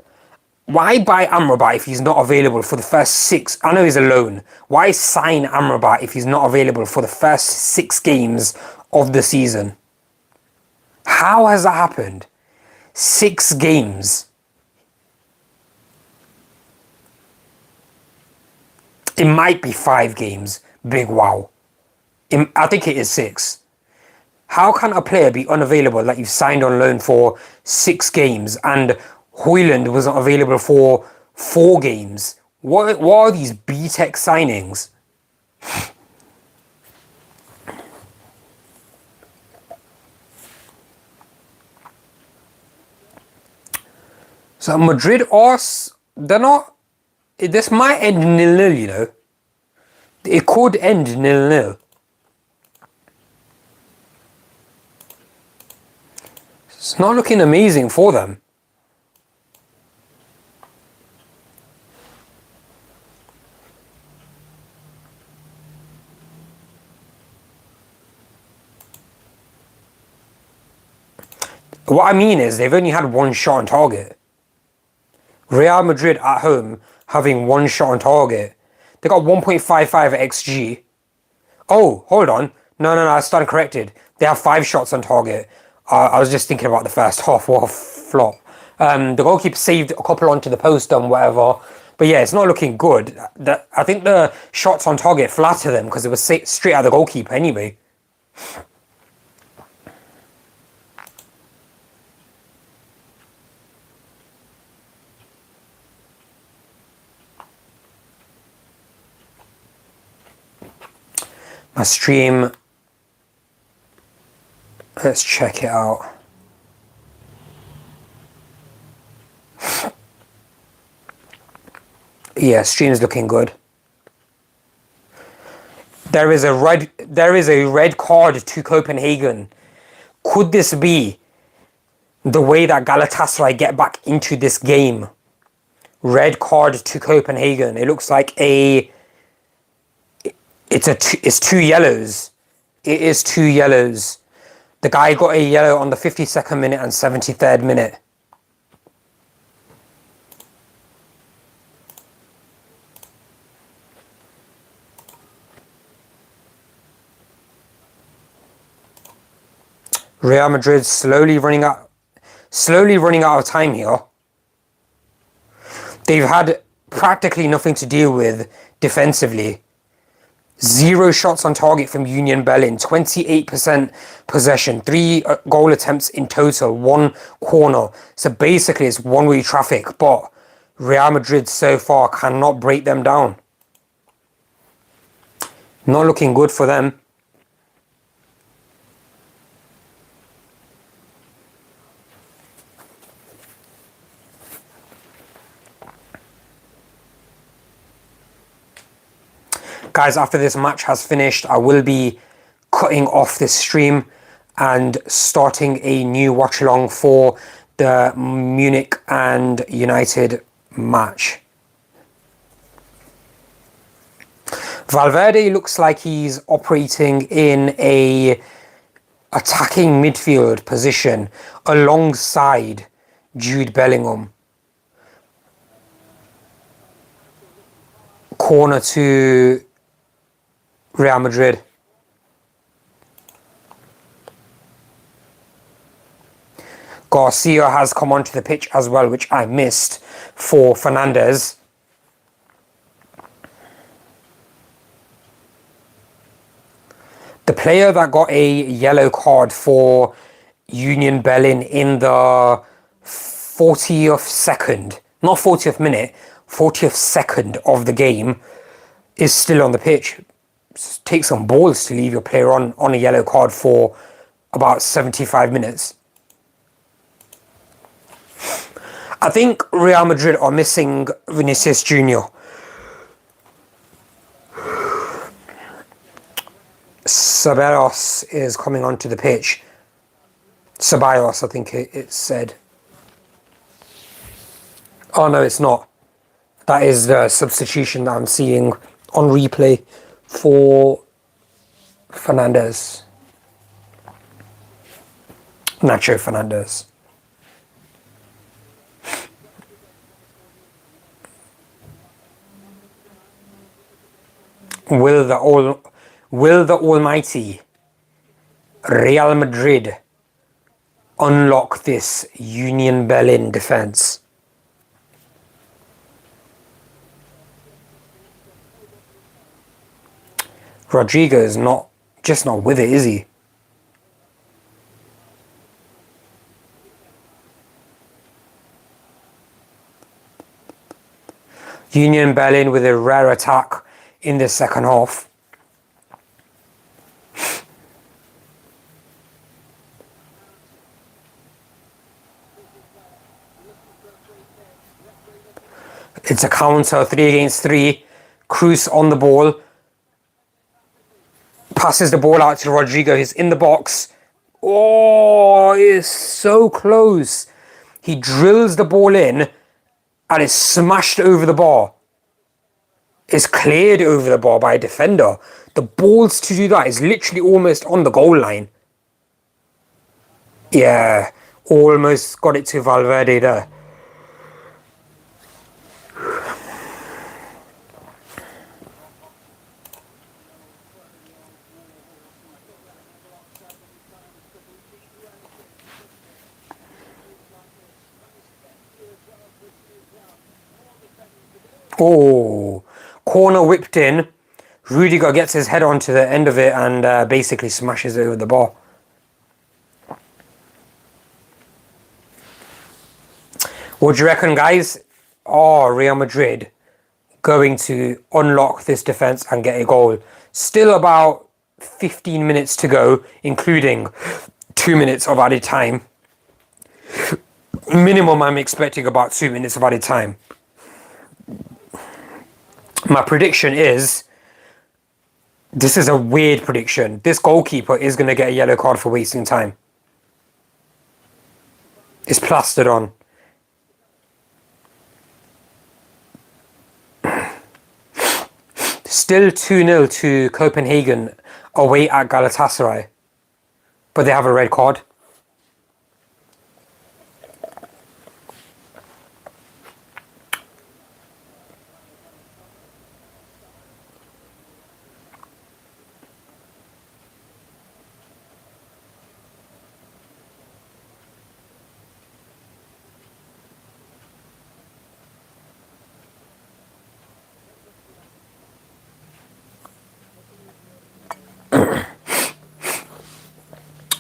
Why buy Amrabat if he's not available for the first 6? I know he's a loan. Why sign Amrabat if he's not available for the first 6 games of the season? How has that happened? 6 games. It might be 5 games. Big wow. I think it is 6. How can a player be unavailable that you've signed on loan for 6 games and Højlund wasn't available for 4 games? What are these B-Tech signings? So Madrid they're not. This might end 0-0, you know. It could end 0-0. It's not looking amazing for them. What I mean is they've only had one shot on target. Real Madrid at home having one shot on target. They got 1.55 XG. Oh, hold on. No, I stand corrected. They have 5 shots on target. I was just thinking about the first half. What a flop. The goalkeeper saved a couple onto the post and whatever. But yeah, it's not looking good. I think the shots on target flatter them because it was straight at the goalkeeper anyway. My stream, let's check it out. Yeah, stream's looking good. There is a red card to Copenhagen. Could this be the way that Galatasaray get back into this game? Red card to Copenhagen. It looks like it's 2 yellows. It is 2 yellows. The guy got a yellow on the 52nd minute and 73rd minute. Real Madrid slowly running out of time here. They've had practically nothing to deal with defensively. 0 shots on target from Union Berlin, 28% possession, 3 goal attempts in total, 1 corner. So basically it's one-way traffic, but Real Madrid so far cannot break them down. Not looking good for them. Guys, after this match has finished, I will be cutting off this stream and starting a new watch along for the Munich and United match. Valverde looks like he's operating in a attacking midfield position alongside Jude Bellingham. Corner to Real Madrid. Garcia has come onto the pitch as well, which I missed, for Fernandez. The player that got a yellow card for Union Berlin in the 40th second, not 40th minute, 40th second of the game is still on the pitch. Take some balls to leave your player on a yellow card for about 75 minutes. I think Real Madrid are missing Vinicius Jr. Ceballos is coming onto the pitch. Ceballos, I think it said. Oh no, it's not. That is the substitution that I'm seeing on replay for Fernandez. Nacho Fernandez. Will the almighty Real Madrid unlock this Union Berlin defense? Rodrigo is just not with it, is he? Union Berlin with a rare attack in the second half. It's a counter, 3 against 3. Cruz on the ball. Passes the ball out to Rodrigo. He's in the box. Oh, it's so close. He drills the ball in and it's smashed over the bar. It's cleared over the bar by a defender. The balls to do that is literally almost on the goal line. Yeah. Almost got it to Valverde there. Oh, corner whipped in. Rudiger gets his head onto the end of it and basically smashes it over the bar. What do you reckon, guys? Are Real Madrid going to unlock this defense and get a goal? Still about 15 minutes to go, including 2 minutes of added time. Minimum, I'm expecting about 2 minutes of added time. My prediction is, this is a weird prediction. This goalkeeper is going to get a yellow card for wasting time. It's plastered on. Still 2-0 to Copenhagen away at Galatasaray. But they have a red card.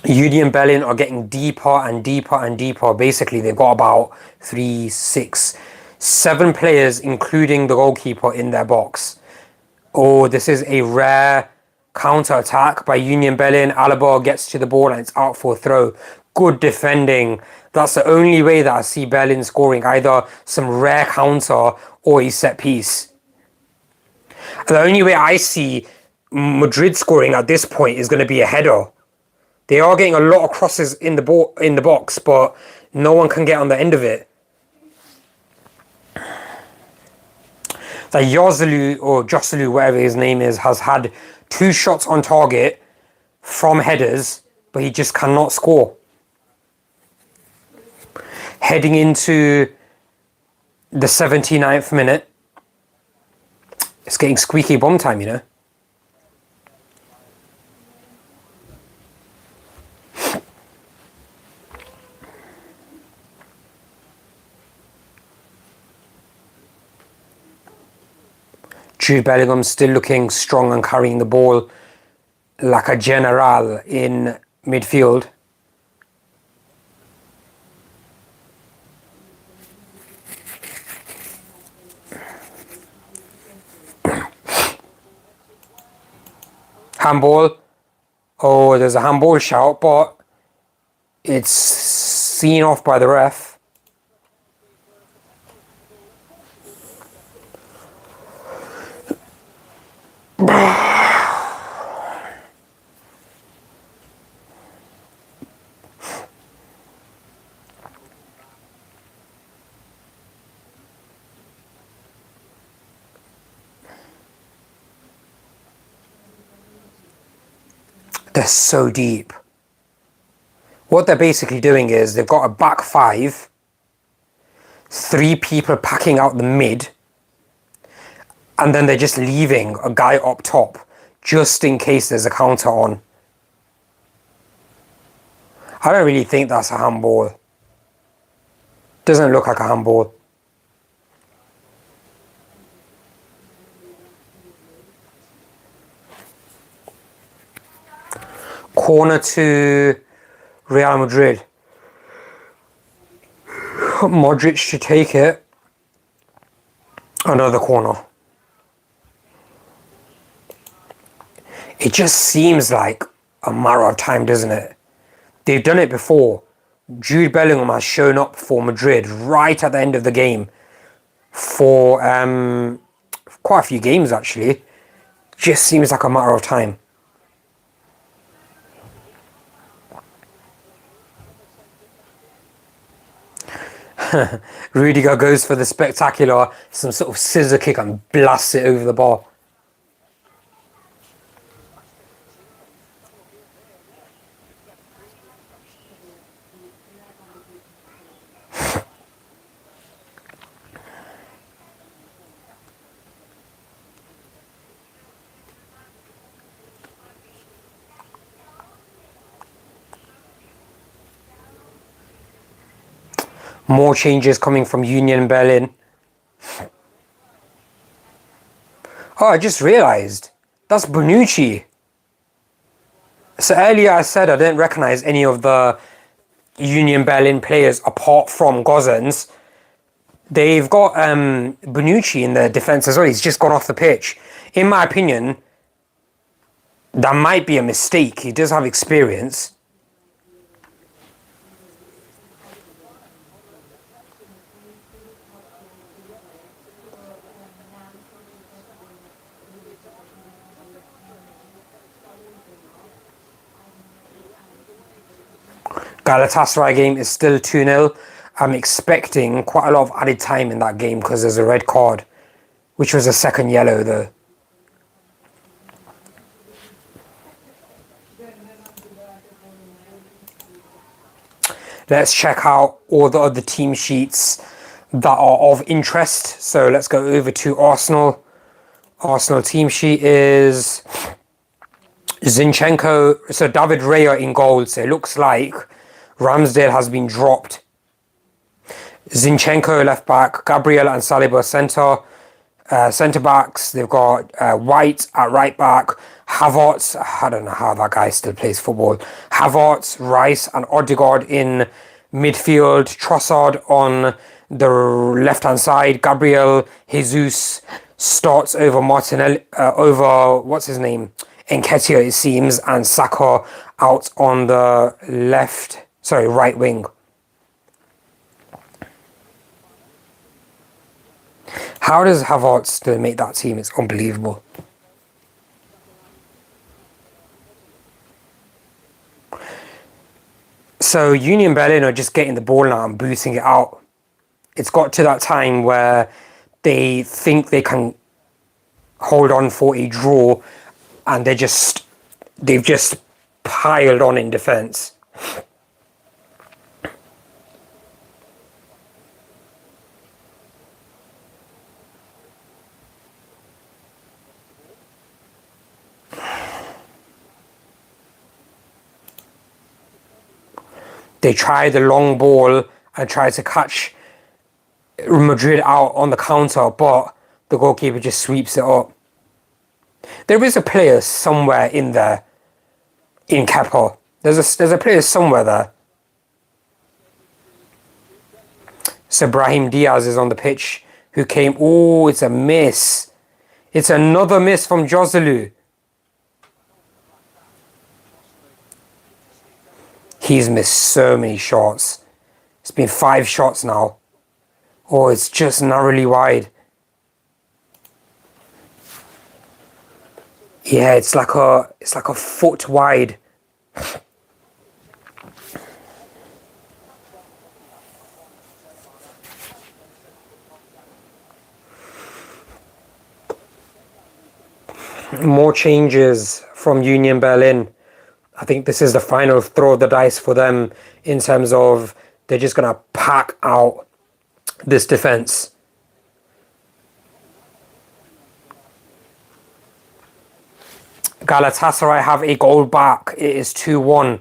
Union Berlin are getting deeper and deeper and deeper. Basically, they've got about 3, 6, 7 players, including the goalkeeper, in their box. Oh, this is a rare counter-attack by Union Berlin. Alaba gets to the ball and it's out for a throw. Good defending. That's the only way that I see Berlin scoring. Either some rare counter or a set piece. The only way I see Madrid scoring at this point is going to be a header. They are getting a lot of crosses in the box, but no one can get on the end of it. That Joselu, or Joselu, whatever his name is, has had 2 shots on target from headers, but he just cannot score. Heading into the 79th minute. It's getting squeaky bum time, you know. Jude Bellingham still looking strong and carrying the ball like a general in midfield. Handball. Oh, there's a handball shout, but it's seen off by the ref. They're so deep. What they're basically doing is they've got a back 5, 3 people packing out the mid, and then they're just leaving a guy up top just in case there's a counter on. I don't really think that's a handball. Doesn't look like a handball. Corner to Real Madrid. Modric to take it. Another corner. It just seems like a matter of time, doesn't it? They've done it before. Jude Bellingham has shown up for Madrid right at the end of the game for quite a few games, actually. Just seems like a matter of time. Rudiger goes for the spectacular, some sort of scissor kick, and blasts it over the bar. More changes coming from Union Berlin. Oh, I just realized. That's Bonucci. So earlier I said I didn't recognize any of the Union Berlin players apart from Gozens. They've got Bonucci in the defence as well. He's just gone off the pitch. In my opinion, that might be a mistake. He does have experience. Galatasaray game is still 2-0. I'm expecting quite a lot of added time in that game because there's a red card, which was a second yellow though. Let's check out all the other team sheets that are of interest. So let's go over to Arsenal. Arsenal team sheet is Zinchenko, so David Raya in goal. So it looks like Ramsdale has been dropped. Zinchenko left back, Gabriel and Saliba centre. Centre backs, they've got White at right back, Havertz, I don't know how that guy still plays football. Havertz, Rice and Odegaard in midfield, Trossard on the left hand side, Gabriel Jesus starts over Martinelli, over what's his name, Nketiah it seems, and Saka out on the right wing. How does Havertz still make that team? It's unbelievable. So Union Berlin are just getting the ball now and booting it out. It's got to that time where they think they can hold on for a draw, and they've just piled on in defence. They try the long ball and try to catch Madrid out on the counter, but the goalkeeper just sweeps it up. There is a player somewhere in there, in Kepa. There's a player somewhere there. So Brahim Diaz is on the pitch, who came. Oh, it's a miss. It's another miss from Joselu. He's missed so many shots. It's been 5 shots now. Oh, it's just narrowly wide. Yeah, it's like a foot wide. More changes from Union Berlin. I think this is the final throw of the dice for them in terms of they're just going to pack out this defence. Galatasaray have a goal back. It is 2-1.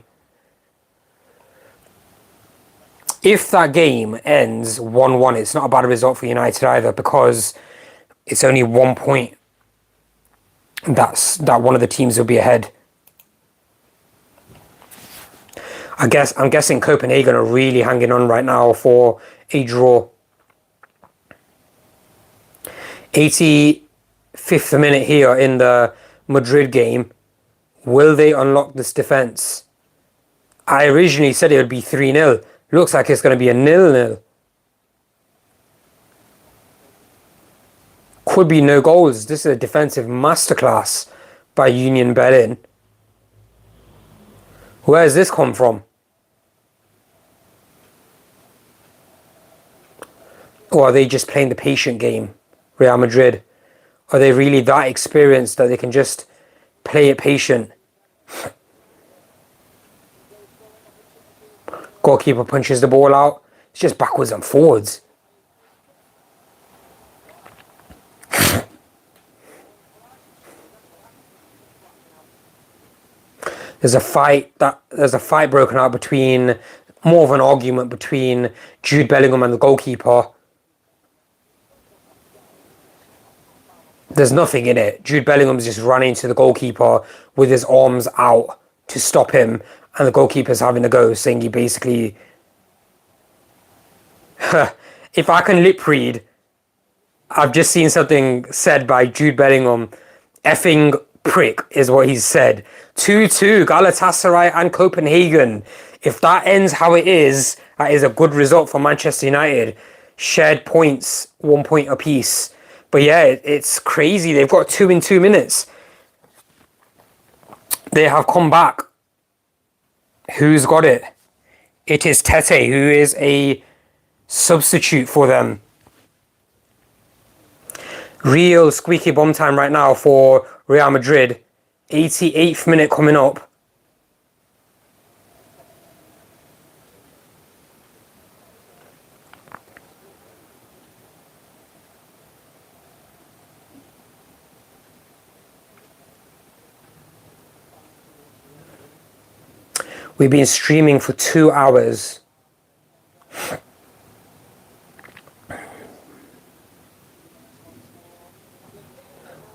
If that game ends 1-1, it's not a bad result for United either, because it's only 1 point that one of the teams will be ahead. I'm guessing Copenhagen are really hanging on right now for a draw. 85th minute here in the Madrid game. Will they unlock this defence? I originally said it would be 3-0. Looks like it's going to be a 0-0. Could be no goals. This is a defensive masterclass by Union Berlin. Where has this come from? Or are they just playing the patient game, Real Madrid? Are they really that experienced that they can just play it patient? Goalkeeper punches the ball out. It's just backwards and forwards. There's a fight broken out between more of an argument between Jude Bellingham and the goalkeeper. There's nothing in it. Jude Bellingham's just running into the goalkeeper with his arms out to stop him, and the goalkeeper's having a go, saying he basically... If I can lip read, I've just seen something said by Jude Bellingham. Effing prick is what he said. 2-2, Galatasaray and Copenhagen. If that ends how it is, that is a good result for Manchester United. Shared points, 1 point apiece. But yeah, it's crazy. They've got 2 in 2 minutes. They have come back. Who's got it? It is Tete, who is a substitute for them. Real squeaky bomb time right now for Real Madrid. 88th minute coming up. We've been streaming for 2 hours.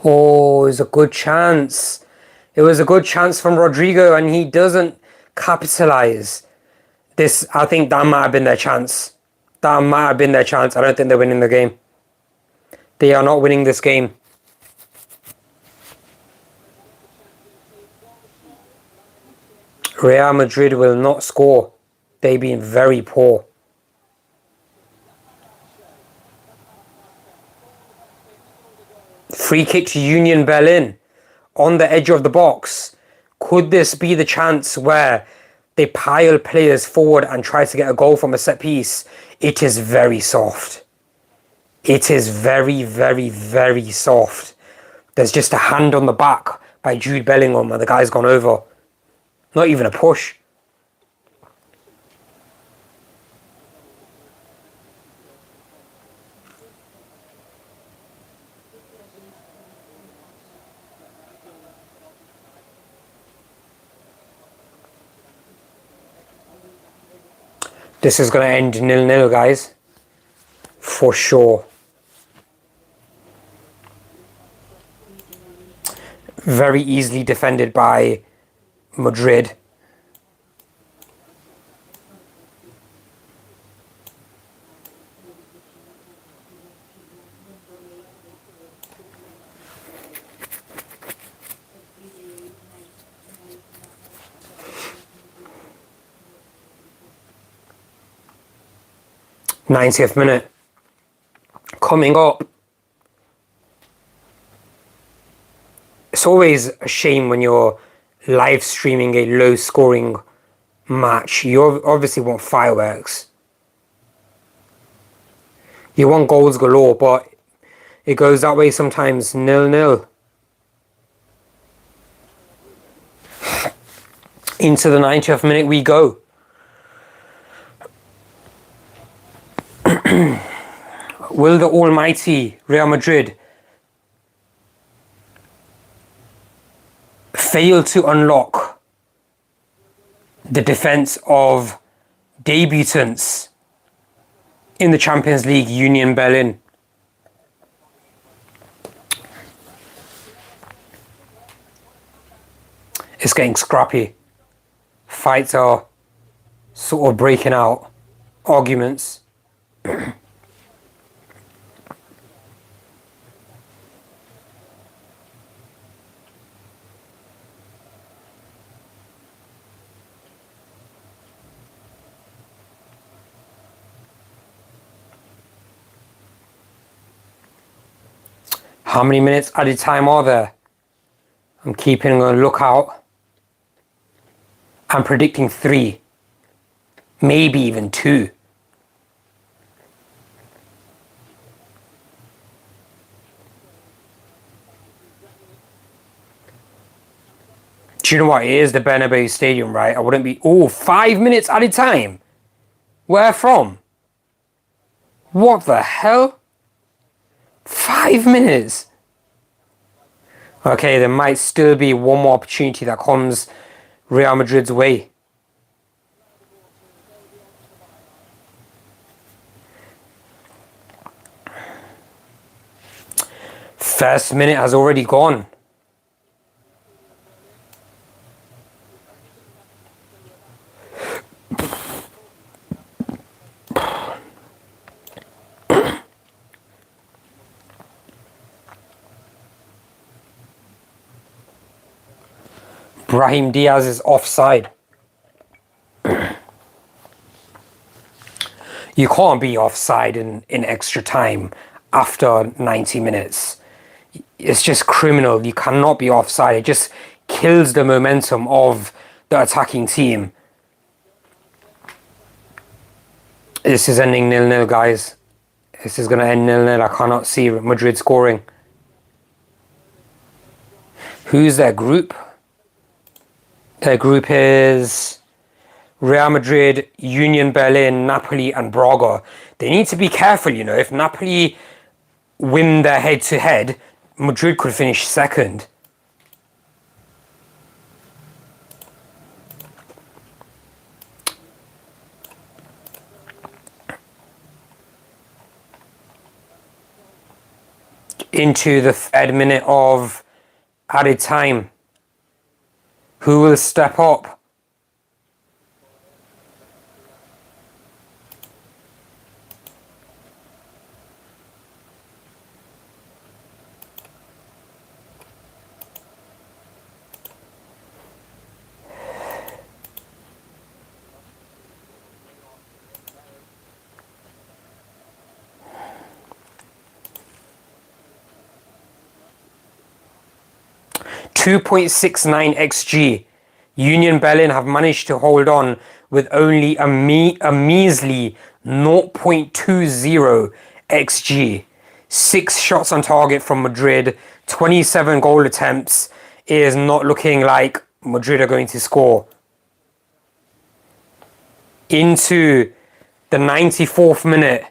Oh, it was a good chance. It was a good chance from Rodrigo, and he doesn't capitalize. This, I think that might have been their chance. That might have been their chance. I don't think they're winning the game. They are not winning this game. Real Madrid will not score. They've been very poor. Free kick to Union Berlin on the edge of the box. Could this be the chance where they pile players forward and try to get a goal from a set piece? It is very soft. It is very, very, very soft. There's just a hand on the back by Jude Bellingham and the guy's gone over. Not even a push. This is going to end 0-0, guys. For sure. Very easily defended by Madrid. '90th minute. Coming up. It's always a shame when you're live streaming a low scoring match. You obviously want fireworks. You want goals galore, but it goes that way sometimes. 0-0. Into the 90th minute we go. Will the almighty Real Madrid fail to unlock the defense of debutants in the Champions League, Union Berlin? It's getting scrappy. Fights are sort of breaking out. Arguments. How many minutes added time are there? I'm keeping a lookout. I'm predicting 3. Maybe even 2. Do you know what? It is the Bernabeu Stadium, right? I wouldn't be... Oh, 5 minutes added time? Where from? What the hell? 5 minutes? Okay, there might still be one more opportunity that comes Real Madrid's way. First minute has already gone. Brahim Diaz is offside. You can't be offside in extra time after 90 minutes. It's just criminal. You cannot be offside. It just kills the momentum of the attacking team. This is ending 0-0, guys. This is going to end 0-0. I cannot see Madrid scoring. Who's their group? Their group is Real Madrid, Union Berlin, Napoli and Braga. They need to be careful, you know. If Napoli win their head-to-head, Madrid could finish second. Into the 3rd minute of added time. Who will step up? .69 XG. Union Berlin have managed to hold on with only a measly 0.20 XG. 6 shots on target from Madrid, 27 goal attempts. It is not looking like Madrid are going to score. Into the 94th minute.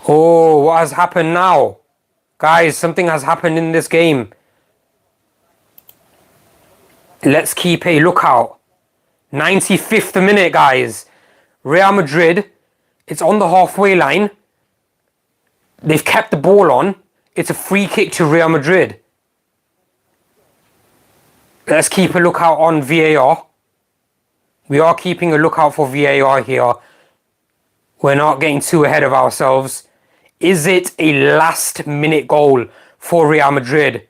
Oh, what has happened now? Guys, something has happened in this game. Let's keep a lookout. 95th minute, guys. Real Madrid, it's on the halfway line. They've kept the ball on. It's a free kick to Real Madrid. Let's keep a lookout on VAR. We are keeping a lookout for VAR here. We're not getting too ahead of ourselves. Is it a last-minute goal for Real Madrid?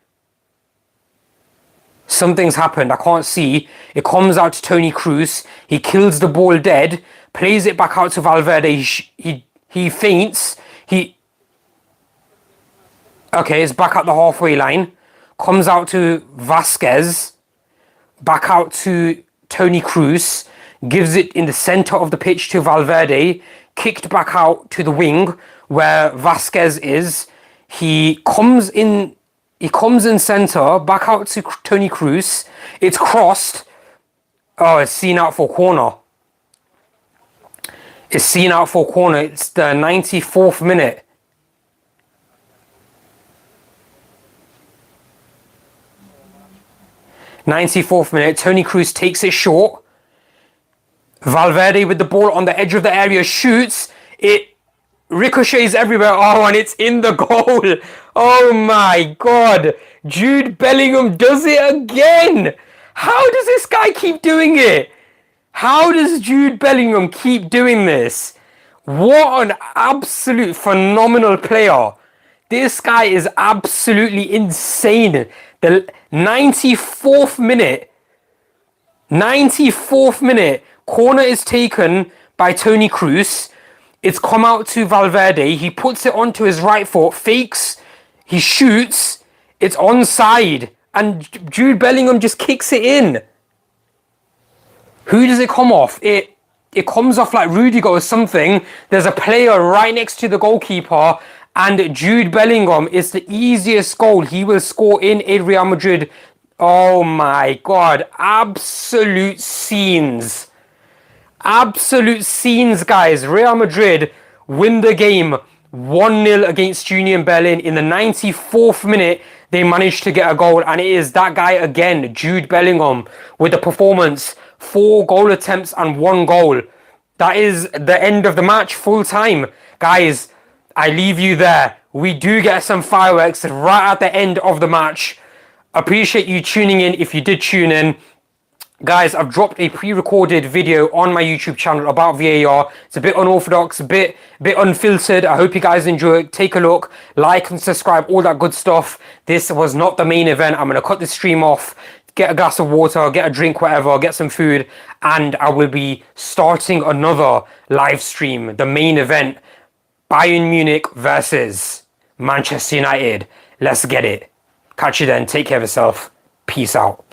Something's happened. I can't see. It comes out to Toni Kroos. He kills the ball dead. Plays it back out to Valverde. He feints. Okay, it's back at the halfway line. Comes out to Vasquez. Back out to Toni Kroos. Gives it in the centre of the pitch to Valverde. Kicked back out to the wing where Vasquez is. He comes in centre, back out to Toni Kroos. It's crossed. Oh, it's seen out for corner. It's seen out for corner. It's the 94th minute. Toni Kroos takes it short. Valverde with the ball on the edge of the area shoots. It ricochets everywhere. Oh, and it's in the goal. Oh my God. Jude Bellingham does it again. How does this guy keep doing it? How does Jude Bellingham keep doing this? What an absolute phenomenal player. This guy is absolutely insane. The 94th minute. 94th minute. Corner is taken by Toni Kroos. It's come out to Valverde. He puts it onto his right foot, fakes, he shoots. It's onside. And Jude Bellingham just kicks it in. Who does it come off? It comes off like Rudiger or something. There's a player right next to the goalkeeper. And Jude Bellingham is the easiest goal he will score in Real Madrid. Oh my God. Absolute scenes. Absolute scenes, guys. Real Madrid win the game 1-0 against Union Berlin. In the 94th minute, they managed to get a goal, and it is that guy again, Jude Bellingham, with the performance. 4 goal attempts and 1 goal. That is the end of the match, full time. Guys, I leave you there. We do get some fireworks right at the end of the match. Appreciate you tuning in if you did tune in. Guys, I've dropped a pre-recorded video on my YouTube channel about VAR. It's a bit unorthodox, a bit unfiltered. I hope you guys enjoy it. Take a look, like and subscribe, all that good stuff. This was not the main event. I'm going to cut the stream off, get a glass of water, get a drink, whatever, get some food, and I will be starting another live stream, the main event, Bayern Munich versus Manchester United. Let's get it. Catch you then. Take care of yourself. Peace out.